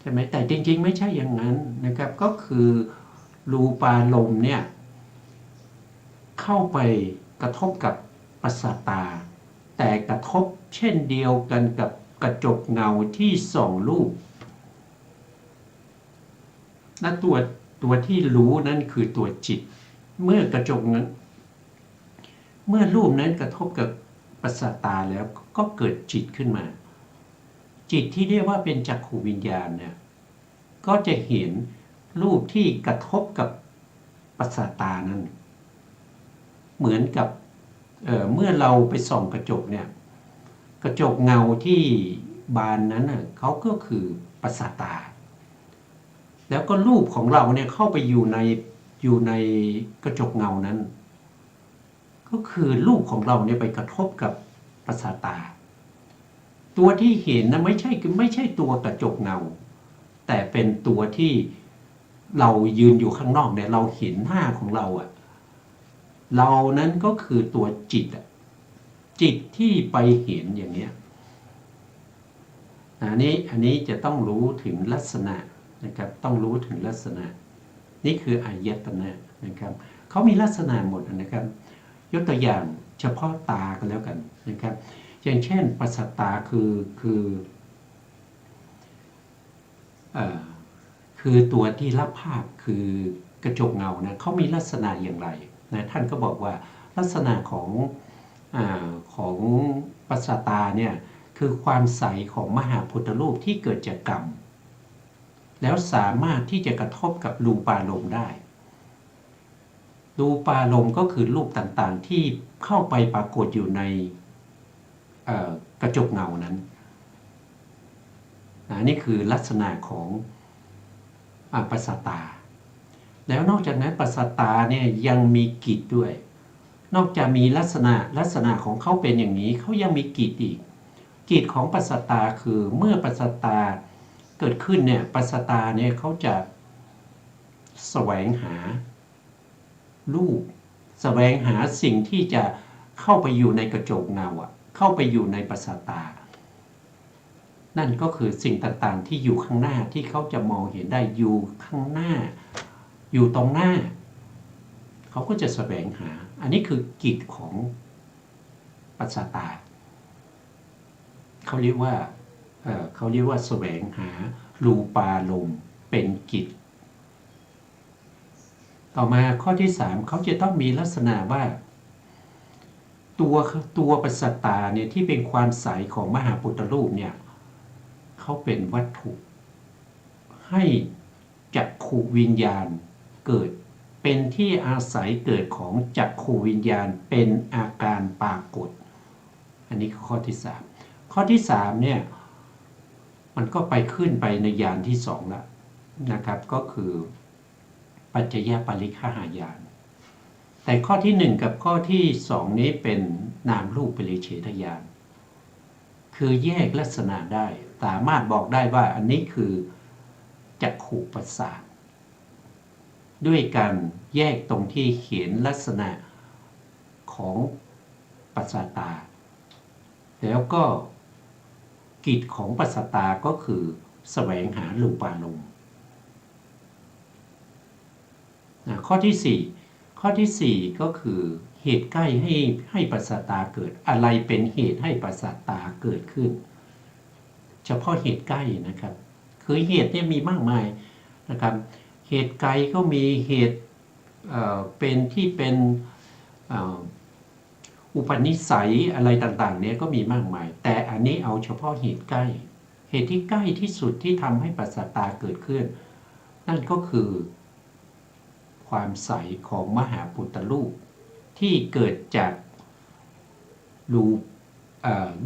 ใช่ไหมแต่จริงๆไม่ใช่อย่างนั้นนะครับก็คือรูปารมณ์เนี่ยเข้าไปกระทบกับประสาทตาแต่กระทบเช่นเดียวกันกับกระจกเงาที่ส่องรูปและตัวที่รู้นั่นคือตัวจิตเมื่อกระจกนั้นเมื่อรูปนั้นกระทบกับประสาทตาแล้วก็เกิดจิตขึ้นมาจิตที่เรียกว่าเป็นจักขุวิญญาณเนี่ยก็จะเห็นรูปที่กระทบกับประสาทตานั้นเหมือนกับเมื่อเราไปส่องกระจกเนี่ยกระจกเงาที่บานนั้นเขาก็คือประสาทตาแล้วก็รูปของเราเนี่ยเข้าไปอยู่ในกระจกเงานั้นก็คือรูปของเราเนี่ยไปกระทบกับประสาทตาตัวที่เห็นนะไม่ใช่ตัวกระจกเงาแต่เป็นตัวที่เรายืนอยู่ข้างนอกเนี่ยเราเห็นหน้าของเราเรานั้นก็คือตัวจิตที่ไปเห็นอย่างเนี้ยอันนี้จะต้องรู้ถึงลักษณะนะครับต้องรู้ถึงลักษณะนี่คืออายตนะนะครับเขามีลักษณะหมดนะครับยกตัวอย่างเฉพาะตากันแล้วกันนะครับอย่างเช่นประสาทตาคือตัวที่รับภาพคือกระจกเงานะเขามีลักษณะอย่างไรนะท่านก็บอกว่าลักษณะของประสาทตาเนี่ยคือความใสของมหาพุทธรูปที่เกิดจากกรรมแล้วสามารถที่จะกระทบกับรูปารมณ์ได้รูปารมณ์ก็คือรูปต่างๆที่เข้าไปปรากฏอยู่ในกระจกเงานั้น นี่คือลักษณะของปัสสตาแล้วนอกจากนั้นปัสสตาเนี่ยยังมีกิจด้วยนอกจากมีลักษณะของเขาเป็นอย่างนี้เขายังมีกิจอีกกิจของปัสสตาคือเมื่อปัสสตาเกิดขึ้นเนี่ยปัสสตาเนี่ยเขาจะแสวงหารูปแสวงหาสิ่งที่จะเข้าไปอยู่ในกระจกเงาเข้าไปอยู่ในปัสสตานั่นก็คือสิ่งต่างๆที่อยู่ข้างหน้าที่เขาจะมองเห็นได้อยู่ข้างหน้าอยู่ตรงหน้าเขาก็จะแสวงหาอันนี้คือกิจของปัสสตาเขาเรียกว่าแสวงหารูปารมณ์เป็นกิจต่อมาข้อที่3เขาจะต้องมีลักษณะว่าตัวปัสสตาเนี่ยที่เป็นความใสของมหาพุทธรูปเนี่ยเขาเป็นวัตถุให้จักขุวิญญาณเกิดเป็นที่อาศัยเกิดของจักขุวิญญาณเป็นอาการปรากฏอันนี้คือข้อที่3ข้อที่3เนี่ยมันก็ไปขึ้นไปในญาณที่2แล้วนะครับก็คือปัจจยปริฆหายานแต่ข้อที่1กับข้อที่2นี้เป็นนามรูปปริเฉทญาณคือแยกลักษณะได้สามารถบอกได้ว่าอันนี้คือจักขุประสาทด้วยการแยกตรงที่เขียนลักษณะของปัสสตาแล้วก็กิจของปัสสตาก็คือแสวงหารูปารมณ์ข้อที่4ก็คือเหตุใกล้ให้ปัสสตาเกิดอะไรเป็นเหตุให้ปัสสตาเกิดขึ้นเฉพาะเหตุใกล้นะครับคือเหตุเนี่ยมีมากมายนะครับเหตุไกลก็มีเหตุเป็นที่เป็นอุปนิสัยอะไรต่างๆเนี่ยก็มีมากมายแต่อันนี้เอาเฉพาะเหตุใกล้เหตุที่ใกล้ที่สุดที่ทำให้ปัสสตาเกิดขึ้นนั่นก็คือความใสของมหาพุทธรูปที่เกิดจาก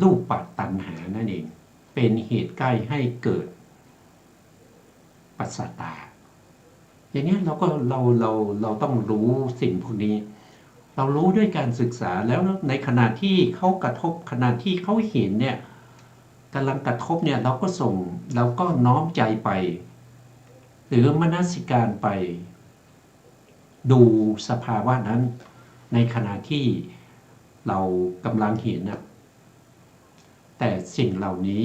รูปปัตตัณหานั่นเองเป็นเหตุใกล้ให้เกิดปัสสตาอย่างนี้เราต้องรู้สิ่งพวกนี้เรารู้ด้วยการศึกษาแล้วในขณะที่เขากระทบขณะที่เขาเห็นเนี่ยกำลังกระทบเนี่ยเราก็น้อมใจไปหรือมนสิการไปดูสภาวะนั้นในขณะที่เรากำลังเห็นนะแต่สิ่งเหล่านี้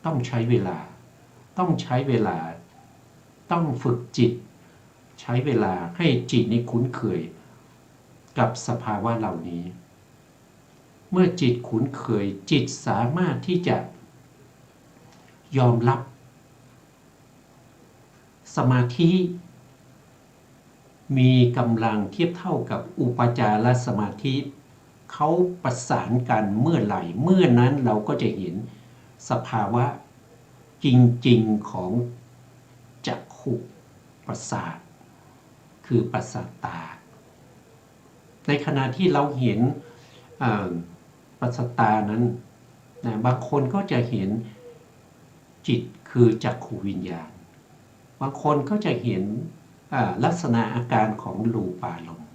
ต้องใช้เวลาต้องฝึกจิตใช้เวลาให้จิตนี้คุ้นเคยกับสภาวะเหล่านี้เมื่อจิตคุ้นเคยจิตสามารถที่จะยอมรับสมาธิมีกำลังเทียบเท่ากับอุปจารสมาธิเขาประสานกันเมื่อไหร่เมื่อนั้นเราก็จะเห็นสภาวะจริงๆของจักขุประสาทคือปัสสตาในขณะที่เราเห็นปัสสตานั้นนะบางคนก็จะเห็นจิตคือจักขุวิญญาณบางคนก็จะเห็นลักษณะอาการของรูปารมณ์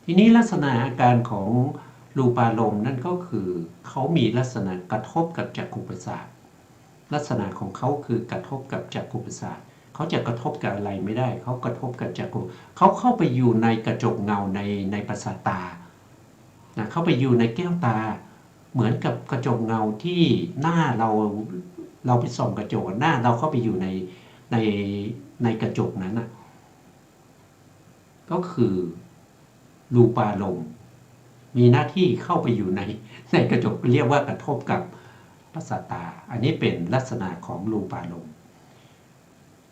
ทีนี้ลักษณะอาการของรูปารมณ์นั่นก็คือเขามีลักษณะกระทบกับจักขุประสาทลักษณะของเขาคือกระทบกับจักขุประสาทเขาจะกระทบกับอะไรไม่ได้เขากระทบกับจักขุเขาเข้าไปอยู่ในกระจกเงาในปัสสตานะเข้าไปอยู่ในแก้วตาเหมือนกับกระจกเงาที่หน้าเราไปส่องกระจกหน้าเราเข้าไปอยู่ในกระจกนั้นนะก็คือรูปารมณ์มีหน้าที่เข้าไปอยู่ในกระจกเรียกว่ากระทบกับปัสสตาอันนี้เป็นลักษณะของรูปารมณ์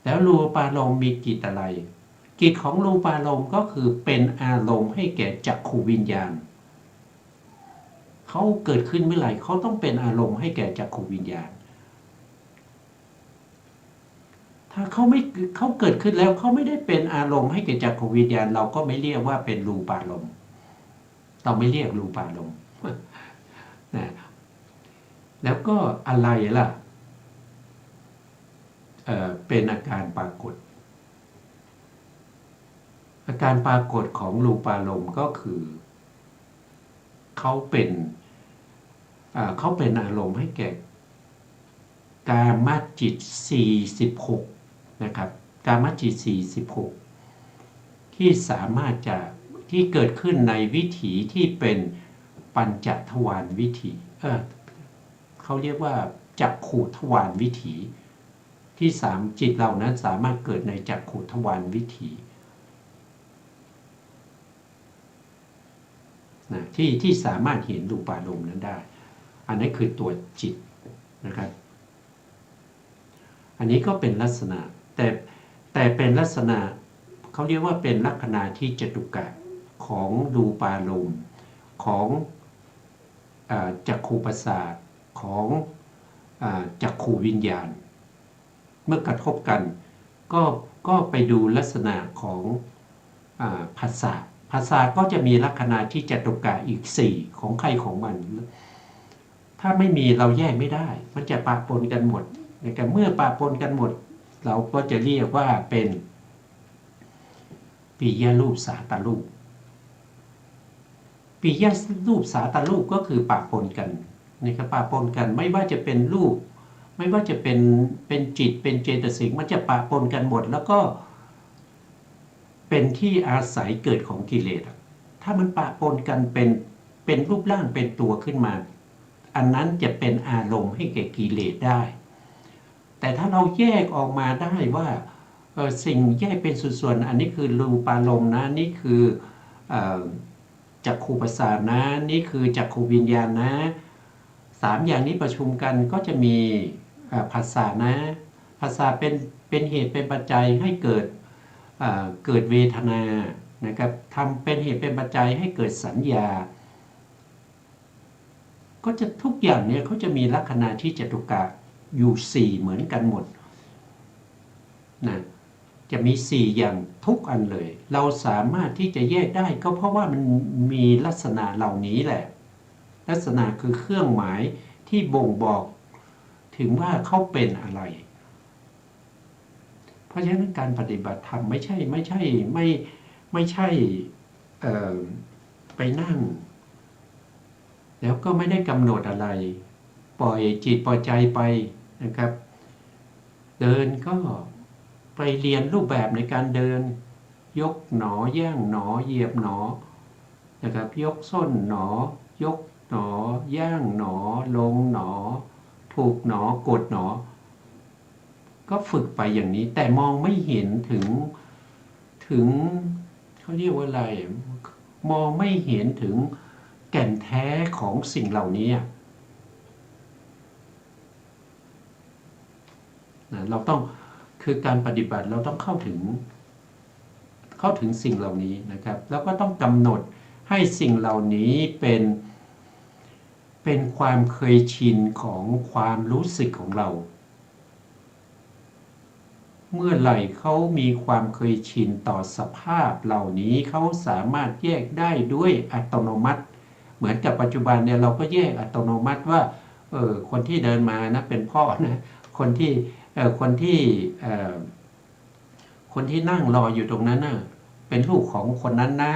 แล้วรูปารมณ์มีกิจอะไรกิจของรูปารมณ์ก็คือเป็นอารมณ์ให้แก่จักขุวิญญาณเขาเกิดขึ้นเมื่อไหร่เขาต้องเป็นอารมณ์ให้แก่จักขุวิญญาณถ้าเขาเกิดขึ้นแล้วเขาไม่ได้เป็นอารมณ์ให้แก่จักขุวิญญาณเราก็ไม่เรียกว่าเป็นรูปารมณ์เราไม่เรียกรูปารมณ์นะแล้วก็อะไรล่ะ เป็นอาการปรากฏอาการปรากฏของรูปารมณ์ก็คือเขาเป็นอารมณ์ให้แก่กามจิต46นะครับกามจิต46ที่สามารถจะที่เกิดขึ้นในวิถีที่เป็นปัญจทวารวิถีเขาเรียกว่าจักขุทวารวิถีที่จิตเรานั้นสามารถเกิดในจักขุทวารวิถีนะที่สามารถเห็นรูปารมณ์นั้นได้อันนี้คือตัวจิตนะครับอันนี้ก็เป็นลักษณะแต่เป็นลักษณะเขาเรียกว่าเป็นลักษณะที่จตุกะของรูปารมณ์ของจักขุประสาทของจักขุวิญญาณเมื่อกระทบกันก็ไปดูลักษณะของภาษาก็จะมีลักษณะที่จตุกะอีก4ของใครของมันถ้าไม่มีเราแยกไม่ได้มันจะปะปนกันหมดแต่เมื่อปะปนกันหมดเราก็จะเรียกว่าเป็นปิยรูปสาตรูปปิยรูปสาตรูปก็คือปะปนกันนะครับปะปนกันไม่ว่าจะเป็นรูปไม่ว่าจะเป็นจิตเป็นเจตสิกมันจะปะปนกันหมดแล้วก็เป็นที่อาศัยเกิดของกิเลสถ้ามันปะปนกันเป็นรูปร่างเป็นตัวขึ้นมาอันนั้นจะเป็นอารมณ์ให้แก่กิเลสได้แต่ถ้าเราแยกออกมาได้ว่าสิ่งแยกเป็นส่วนๆอันนี้คือรูปารมณ์นะนี่คือจักขุประสาทนะนี่คือจักขุวิญญาณนะ3อย่างนี้ประชุมกันก็จะมีผัสสะนะผัสสะเป็นเหตุเป็นปัจจัยให้เกิดเวทนานะครับทำเป็นเหตุเป็นปัจจัยให้เกิดสัญญาก็จะทุกอย่างเนี่ยเขาจะมีลักษณะที่จตุกะอยู่4เหมือนกันหมดนะจะมี4อย่างทุกอันเลยเราสามารถที่จะแยกได้ก็เพราะว่ามันมีลักษณะเหล่านี้แหละลักษณะคือเครื่องหมายที่บ่งบอกถึงว่าเขาเป็นอะไรเพราะฉะนั้นการปฏิบัติธรรมไม่ใช่ไปนั่งแล้วก็ไม่ได้กำหนดอะไรปล่อยจิตปล่อยใจไปนะครับเดินก็ไปเรียนรูปแบบในการเดินยกหนอย่างหนอเหยียบหนอนะครับยกส้นหนอยกหนอย่างหนอลงหนอถูกหนอกดหนอก็ฝึกไปอย่างนี้แต่มองไม่เห็นถึงเขาเรียกว่าอะไรมองไม่เห็นถึงแก่นแท้ของสิ่งเหล่านี้นะเราต้องคือการปฏิบัติเราต้องเข้าถึงสิ่งเหล่านี้นะครับแล้วก็ต้องกำหนดให้สิ่งเหล่านี้เป็นความเคยชินของความรู้สึกของเราเมื่อไหร่เขามีความเคยชินต่อสภาพเหล่านี้เขาสามารถแยกได้ด้วยอัตโนมัติเหมือนกับปัจจุบันเนี่ยเราก็แยกอัตโนมัติว่าคนที่เดินมานะเป็นพ่อนะคนที่นั่งรออยู่ตรงนั้นนะเป็นลูกของคนนั้นนะ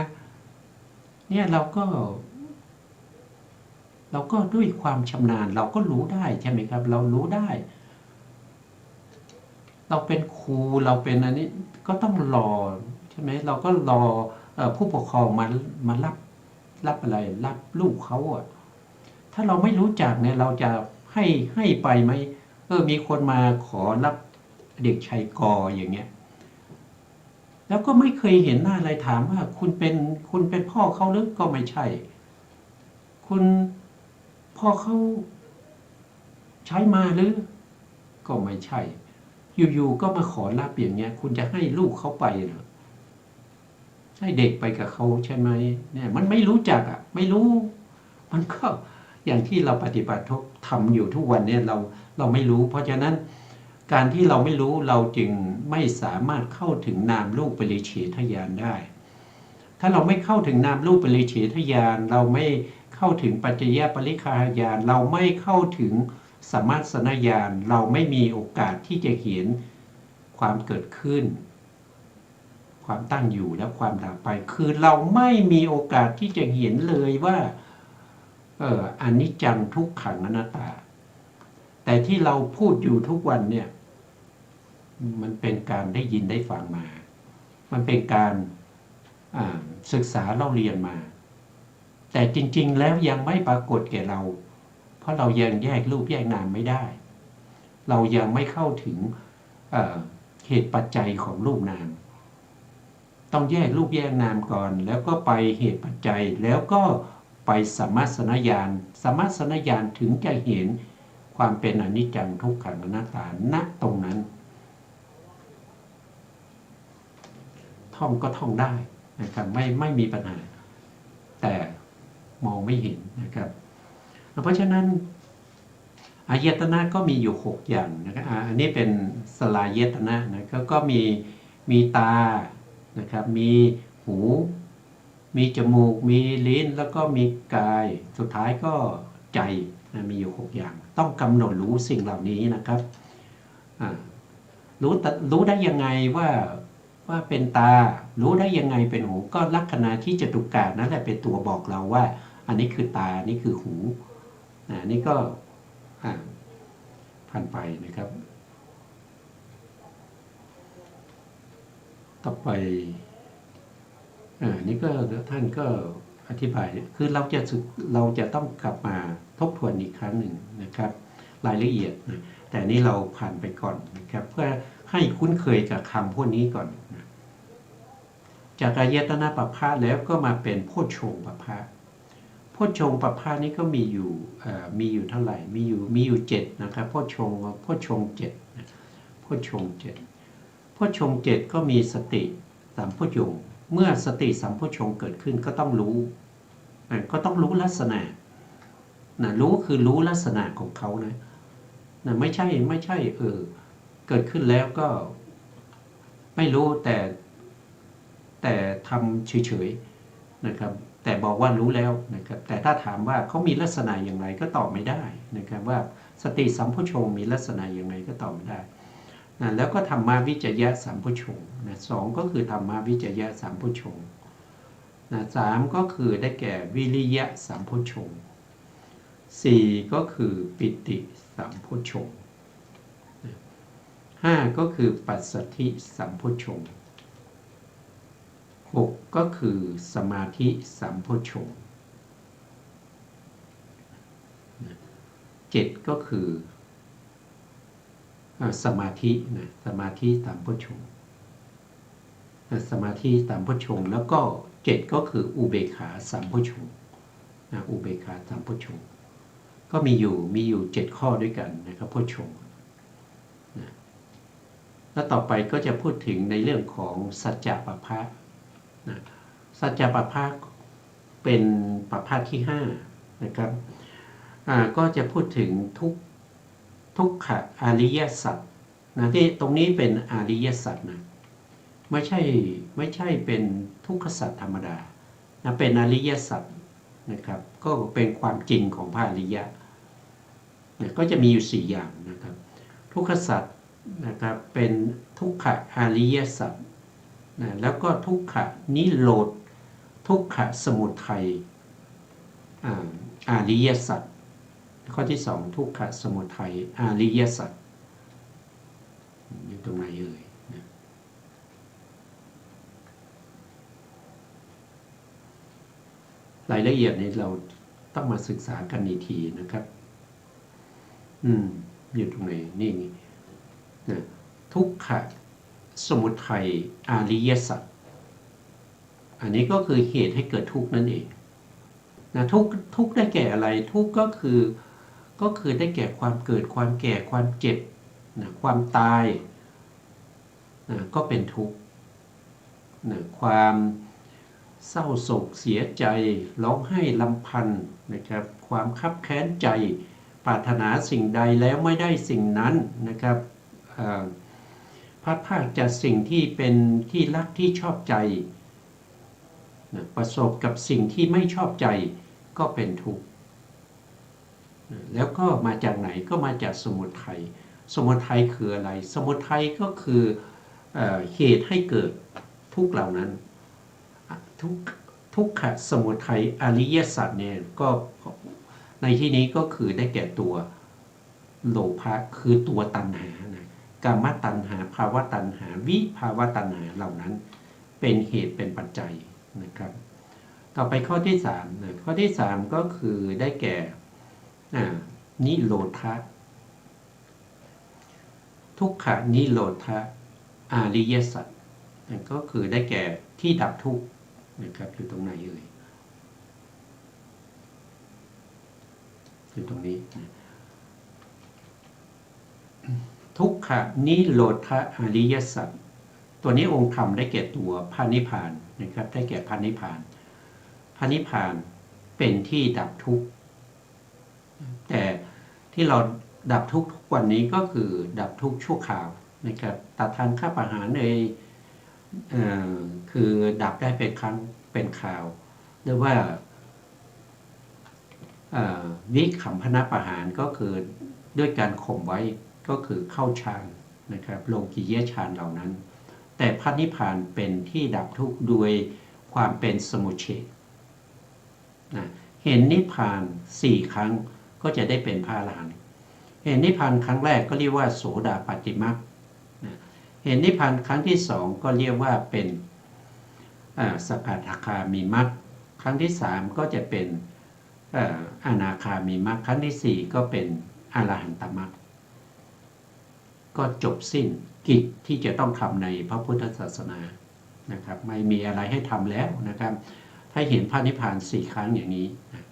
เนี่ยเราก็ด้วยความชำนาญเราก็รู้ได้ใช่ไหมครับเรารู้ได้เราเป็นครูเราเป็นอันนี้ก็ต้องรอใช่ไหมเราก็รอผู้ปกครองมารับอะไรรับลูกเขาถ้าเราไม่รู้จักเนี่ยเราจะให้ไปไหมมีคนมาขอรับเด็กชายกออย่างเงี้ยแล้วก็ไม่เคยเห็นหน้าอะไรถามว่าคุณเป็นพ่อเขาหรือก็ไม่ใช่คุณพ่อเขาใช้มาหรือก็ไม่ใช่อยู่ๆก็มาขอรับอย่างเงี้ยคุณจะให้ลูกเขาไปเหรอให้เด็กไปกับเขาใช่ไหมเนี่ยมันไม่รู้จักไม่รู้มันก็อย่างที่เราปฏิบัติทำอยู่ทุกวันเนี่ยเราไม่รู้เพราะฉะนั้นการที่เราไม่รู้เราจึงไม่สามารถเข้าถึงนามรูปปริเฉทญาณได้ถ้าเราไม่เข้าถึงนามรูปปริเฉทญาณเราไม่เข้าถึงปัจจยปริคหญาณเราไม่เข้าถึงสัมมาสนญาณเราไม่มีโอกาสที่จะเห็น ความเกิดขึ้นความตั้งอยู่และความดับไปคือเราไม่มีโอกาสที่จะเห็นเลยว่าอนิจจังทุกขังอนัตตาแต่ที่เราพูดอยู่ทุกวันเนี่ยมันเป็นการได้ยินได้ฟังมามันเป็นการศึกษาเล่าเรียนมาแต่จริงๆแล้วยังไม่ปรากฏแก่เราเพราะเรายังแยกรูปแยกนามไม่ได้เรายังไม่เข้าถึงเหตุปัจจัยของรูปนามต้องแยกรูปแยกนามก่อนแล้วก็ไปเหตุปัจจัยแล้วก็ไปสัมมาสนญาณสัมมาสนญาณถึงจะเห็นความเป็นอนิจจังทุกขังอนัตตาณตรงนั้นท่องก็ท่องได้นะครับไม่มีปัญหาแต่มองไม่เห็นนะครับเพราะฉะนั้นอายตนะก็มีอยู่6อย่างนะครับอันนี้เป็นสลายตนะนะก็มีตานะครับมีหูมีจมูกมีลิ้นแล้วก็มีกายสุดท้ายก็ใจนะมีอยู่6อย่างต้องกำหนดรู้สิ่งเหล่านี้นะครับรู้ได้ยังไงว่าเป็นตารู้ได้ยังไงเป็นหูก็ลักษณะที่จตุกาศนั่นแหละเป็นตัวบอกเราว่าอันนี้คือตาอันนี้คือหูนี่ก็ผ่านไปนะครับต่อไปนี่ก็ท่านก็อธิบายคือเราจะต้องกลับมาทบทวนอีกครั้งหนึ่งนะครับรายละเอียดนะแต่นี่เราผ่านไปก่อนนะครับเพื่อให้คุ้นเคยกับคำพวกนี้ก่อนนะจากอายตนะปัปพะแล้วก็มาเป็นโพชฌงค์ปัปพะโพชฌงค์ปัปพะนี้ก็มีอยู่เท่าไหร่มีอยู่7นะครับโพชฌงค์7นะโพชฌงค์7โพชฌงค์7ก็มีสติสัมโพชฌงค์เมื่อสติสัมโพชฌงค์เกิดขึ้นก็ต้องรู้ลักษณะนะรู้คือรู้ลักษณะของเขานะไม่ใช่เกิดขึ้นแล้วก็ไม่รู้แต่ทำเฉยๆนะครับแต่บอกว่ารู้แล้วนะครับแต่ถ้าถามว่าเขามีลักษณะอย่างไรก็ตอบไม่ได้นะครับว่าสติสัมโพชฌงค์มีลักษณะอย่างไรก็ตอบไม่ได้นะแล้วก็ธรรมวิจยะสัมโพชฌงค์นะ2ก็คือธรรมวิจยะสัมโพชฌงค์นะ3ก็คือได้แก่วิริยะสัมโพชฌงค์4ก็คือปิติสัมโพชฌงค์5ก็คือปัสสัทธิสัมโพชฌงค์6ก็คือสมาธิสัมโพชฌงค์7ก็คือสมาธินะสมาธิสัมโพชฌงค์สมาธิสัมโพชฌงค์แล้วก็7ก็คืออุเบกขาสัมโพชฌงค์อุเบกขาสัมโพชฌงค์ก็มีอยู่7ข้อด้วยกันนะครับโพชฌงค์แล้วต่อไปก็จะพูดถึงในเรื่องของสัจจะปัปพะสัจจะปัปพะเป็นปัปพะที่5นะครับก็จะพูดถึงทุกขอริยสัจนะที่ตรงนี้เป็นอริยสัจนะไม่ใช่เป็นทุกขสัจธรรมดานะเป็นอริยสัจนะครับก็เป็นความจริงของพระอริยะนะก็จะมีอยู่4อย่างนะครับทุกขสัจนะครับเป็นทุกขอริยสัจนะแล้วก็ทุกขนิโรธทุกขสมุทัยอริยสัจข้อที่2ทุกขสมุทัยอริยสัจอยู่ตรงไหนเอ่ยนะรายละเอียดนี้เราต้องมาศึกษากันอีกทีนะครับอยู่ตรงไหนนี่นะทุกขสมุทัยอริยสัจอันนี้ก็คือเหตุให้เกิดทุกข์นั่นเองนะทุกข์ได้แก่อะไรทุกข์ก็คือได้แก่ความเกิดความแก่ความเจ็บนะความตายนะก็เป็นทุกข์นะความเศร้าโศกเสียใจร้องไห้รำพันนะครับความคับแค้นใจปรารถนาสิ่งใดแล้วไม่ได้สิ่งนั้นนะครับพลัดพรากจากสิ่งที่เป็นที่รักที่ชอบใจนะประสบกับสิ่งที่ไม่ชอบใจก็เป็นทุกข์แล้วก็มาจากไหนก็มาจากสมุทัย สมุทัยคืออะไรสมุทัยก็คือเหตุให้เกิดทุกข์เหล่านั้นทุกขสมุทัยอริยสัจเนี่ยก็ในที่นี้ก็คือได้แก่ตัวโลภะคือตัวตัณหานะกามตัณหาภาวะตัณหาวิภาวะตัณหาเหล่านั้นเป็นเหตุเป็นปัจจัยนะครับต่อไปข้อที่3นะข้อที่3ก็คือได้แก่นิโรธะทุกขานิโรธะอริยสัจก็คือได้แก่ที่ดับทุกข์นะครับอยู่ตรงไหนเอ่ยอยู่ตรงนี้ทุกขานิโรธะอริยสัจตัวนี้องค์ธรรมได้แก่ตัวพระนิพพานนะครับได้แก่พระนิพพานพระนิพพานเป็นที่ดับทุกข์แต่ที่เราดับทุกข์ทุกวันนี้ก็คือดับทุกข์ชั่วคราวนะครับตัดทานฆ่าประหารคือดับได้เป็นครั้งเป็นคราวหรือว่าวิคัมภนประหารก็คือด้วยการข่มไว้ก็คือเข้าฌานนะครับโลกียฌานเหล่านั้นแต่พระนิพพานเป็นที่ดับทุกข์โดยความเป็นสมุเฉทนะเห็นนิพพาน4ครั้งก็จะได้เป็นพระอรหันต์เห็นนิพพานครั้งแรกก็เรียกว่าโสดาปัตติมรรคเห็นนิพพานครั้งที่2ก็เรียกว่าเป็นสกทาคามีมรรคครั้งที่3ก็จะเป็นอนาคามีมรรคครั้งที่4ก็เป็นอรหันตมรรคก็จบสิ้นกิจที่จะต้องทำในพระพุทธศาสนานะครับไม่มีอะไรให้ทำแล้วนะครับถ้าเห็นพระนิพพาน4ครั้งอย่างนี้นะ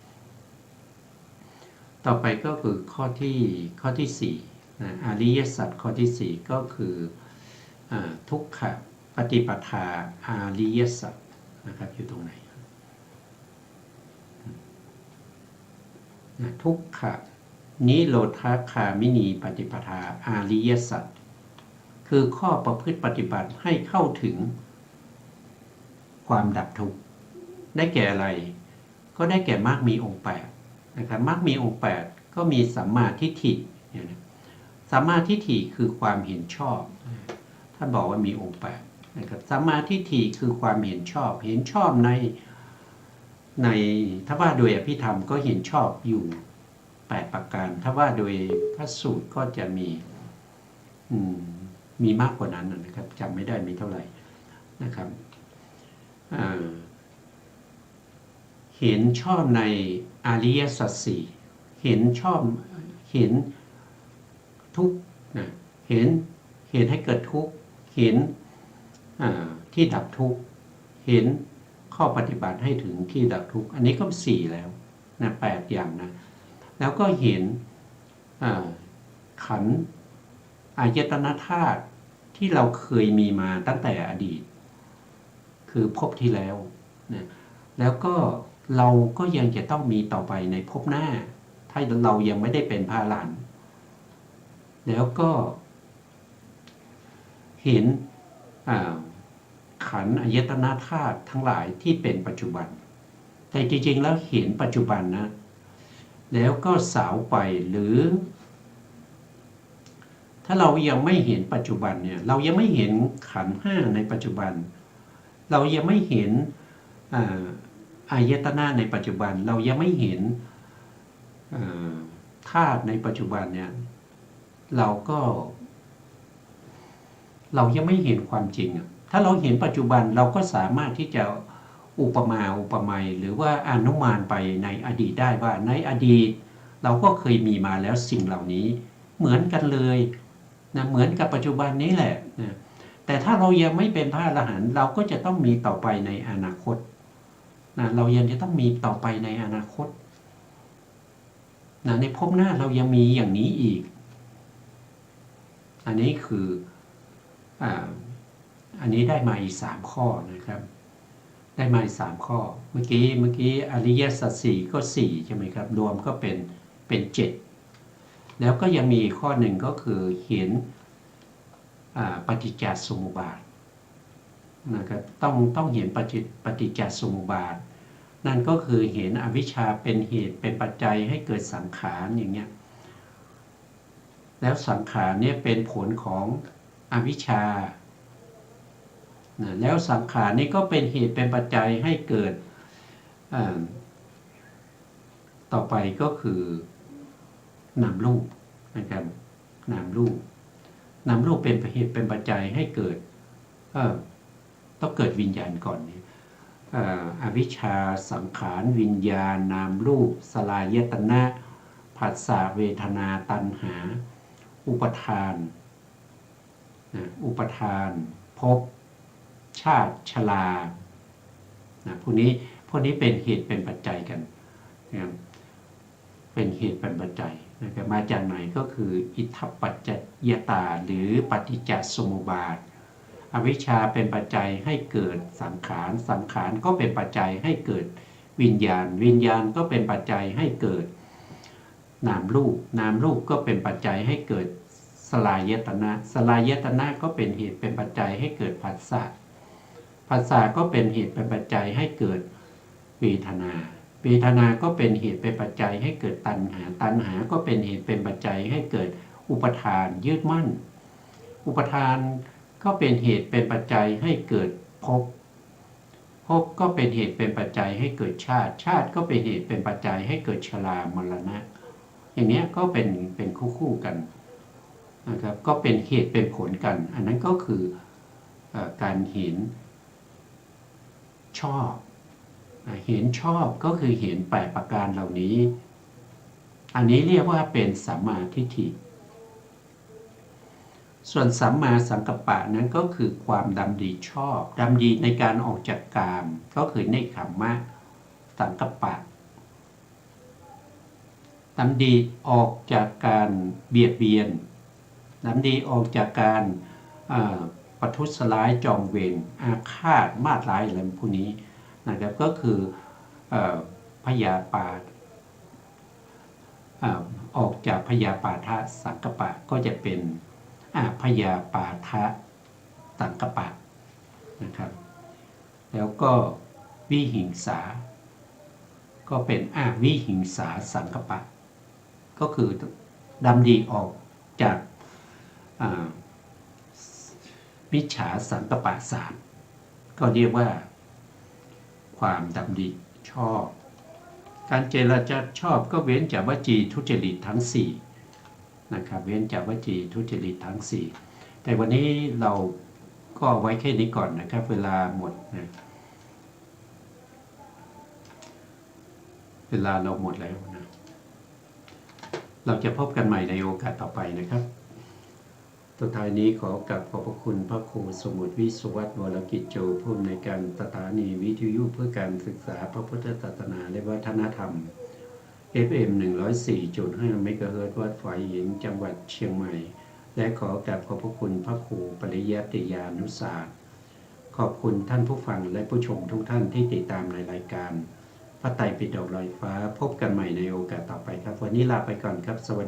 ต่อไปก็คือข้อที่4นะอริยสัจข้อที่4ก็คือทุกขปฏิปทาอริยสัจนะครับอยู่ตรงไหนทุกขนิโรธคามินีปฏิปทาอริยสัจคือข้อประพฤติปฏิบัติให้เข้าถึงความดับทุกข์ได้แก่อะไรก็ได้แก่มรรคมีองค์8นะครับมรรคมีองค์8ก็มีสัมมาทิฏฐิสัมมาทิฏฐิคือความเห็นชอบท่านบอกว่ามีองค์8นะครับสัมมาทิฏฐิคือความเห็นชอบในถ้าว่าโดยอภิธรรมก็เห็นชอบอยู่8ประการถ้าว่าโดยพระสูตรก็จะมีมากกว่านั้นนะครับจำไม่ได้มีเท่าไหร่นะครับเห็นชอบในอริยสัจสี่เห็นชอบเห็นทุกข์นะเห็นให้เกิดทุกข์เห็นที่ดับทุกข์เห็นข้อปฏิบัติให้ถึงที่ดับทุกข์อันนี้ก็4แล้วนะ8อย่างนะแล้วก็เห็นขันธ์อายตนะธาตุที่เราเคยมีมาตั้งแต่อดีตคือภพที่แล้วนะแล้วก็เราก็ยังจะต้องมีต่อไปในภพหน้าถ้าเรายังไม่ได้เป็นพระอรหันต์แล้วก็เห็นขันธ์อายตนะธาตุทั้งหลายที่เป็นปัจจุบันแต่จริงๆแล้วเห็นปัจจุบันนะแล้วก็สาวไปหรือถ้าเรายังไม่เห็นปัจจุบันเนี่ยเรายังไม่เห็นขันธ์5ในปัจจุบันเรายังไม่เห็นอายตนะในปัจจุบันเรายังไม่เห็นธาตุในปัจจุบันเนี่ยเรายังไม่เห็นความจริงถ้าเราเห็นปัจจุบันเราก็สามารถที่จะอุปไมยหรือว่าอนุมานไปในอดีตได้ว่าในอดีตเราก็เคยมีมาแล้วสิ่งเหล่านี้เหมือนกันเลยนะเหมือนกับปัจจุบันนี้แหละนะแต่ถ้าเรายังไม่เป็นพระอรหันต์เราก็จะต้องมีต่อไปในอนาคตนะเรายังจะต้องมีต่อไปในอนาคตนะในภพหน้าเรายังมีอย่างนี้อีกอันนี้คืออันนี้ได้มาอีก3ข้อนะครับได้มาอีก3ข้อเมื่อกี้อริยสัจ4ก็4ใช่ไหมครับรวมก็เป็น7แล้วก็ยังมีอีกข้อหนึ่งก็คือเห็นปฏิจจสมุปบาทนะครับต้องเห็นปฏิจจสมุปบาทนั่นก็คือเห็นอวิชชาเป็นเหตุเป็นปัจจัยให้เกิดสังขารอย่างเงี้ย แล้วสังขารเนี่ยเป็นผลของอวิชชาแล้วสังขารนี่ก็เป็นเหตุเป็นปัจจัยให้เกิดต่อไปก็คือนามรูปนะครับนามรูปเป็นเหตุเป็นปัจจัยให้เกิดต้องเกิดวิญญาณก่อนเนี่ยอวิชชาสังขารวิญญาณนามรูปสลายตนะผัสสะเวทนาตัณหาอุปทานภพชาติชราพวกนี้เป็นเหตุเป็นปัจจัยกันนะครับเป็นเหตุเป็นปัจจัยนะครับมาจากไหนก็คืออิทธปัจจยตาหรือปฏิจจสมุปบาทอวิชชาเป็นปัจจัยให้เกิดสังขารก็เป็นปัจจัยให้เกิดวิญญาณก็เป็นปัจจัยให้เกิดนามรูปก็เป็นปัจจัยให้เกิดสลายตนะก็เป็นเหตุเป็นปัจจัยให้เกิดผัสสะก็เป็นเหตุเป็นปัจจัยให้เกิดเวทนาก็เป็นเหตุเป็นปัจจัยให้เกิดตัณหาก็เป็นเหตุเป็นปัจจัยให้เกิดอุปทานยึดมั่นอุปทานก็เป็นเหตุเป็นปัจจัยให้เกิดภพก็เป็นเหตุเป็นปัจจัยให้เกิดชาติก็เป็นเหตุเป็นปัจจัยให้เกิดชรามรณะอย่างนี้ก็เป็นคู่กันนะครับก็เป็นเหตุเป็นผลกันอันนั้นก็คือการเห็นชอบก็คือเห็น8ประการเหล่านี้อันนี้เรียกว่าเป็นสัมมาทิฏฐิส่วนสัมมาสังกัปปะนั้นก็คือความดำริชอบดำริในการออกจากกามก็คือเนกขัมมะสังกัปปะดำริออกจากการเบียดเบียนดำริออกจากการประทุษร้ายจองเวรอาฆาตมาตร้ายอะไรพวกนี้นะครับก็คือพยาปาทออกจากพยาปาทะสังกัปปะก็จะเป็นพยาปาทะสังกัปปะนะครับแล้วก็วิหิงสาก็เป็นวิหิงสาสังกัปปะก็คือดำริออกจากมิจฉาสังกัปปะ3ก็เรียกว่าความดำริชอบการเจรจาชอบก็เว้นจากวจีทุจริตทั้ง4นะครับเว้นจากวจีทุจริตทั้ง4แต่วันนี้เราก็ไว้แค่นี้ก่อนนะครับเวลาหมดนะเวลาเราหมดแล้วนะเราจะพบกันใหม่ในโอกาสต่อไปนะครับสุดท้ายนี้ขอกราบขอบพระคุณพระครูสมุทรวิสุวัฒน์วรกิจโจผู้อำนวยการสถานีวิทยุเพื่อการศึกษาพระพุทธศาสนาและวัฒนธรรม FM 104.5 เมกะเฮิรตซ์วัดฝายหินจังหวัดเชียงใหม่และขอกราบขอบพระคุณพระครูปริยัติยานุศาสตร์ขอบคุณท่านผู้ฟังและผู้ชมทุกท่านที่ติดตามในรายการพระไตรปิฎกลอยฟ้าพบกันใหม่ในโอกาสต่อไปครับวันนี้ลาไปก่อนครับสวัส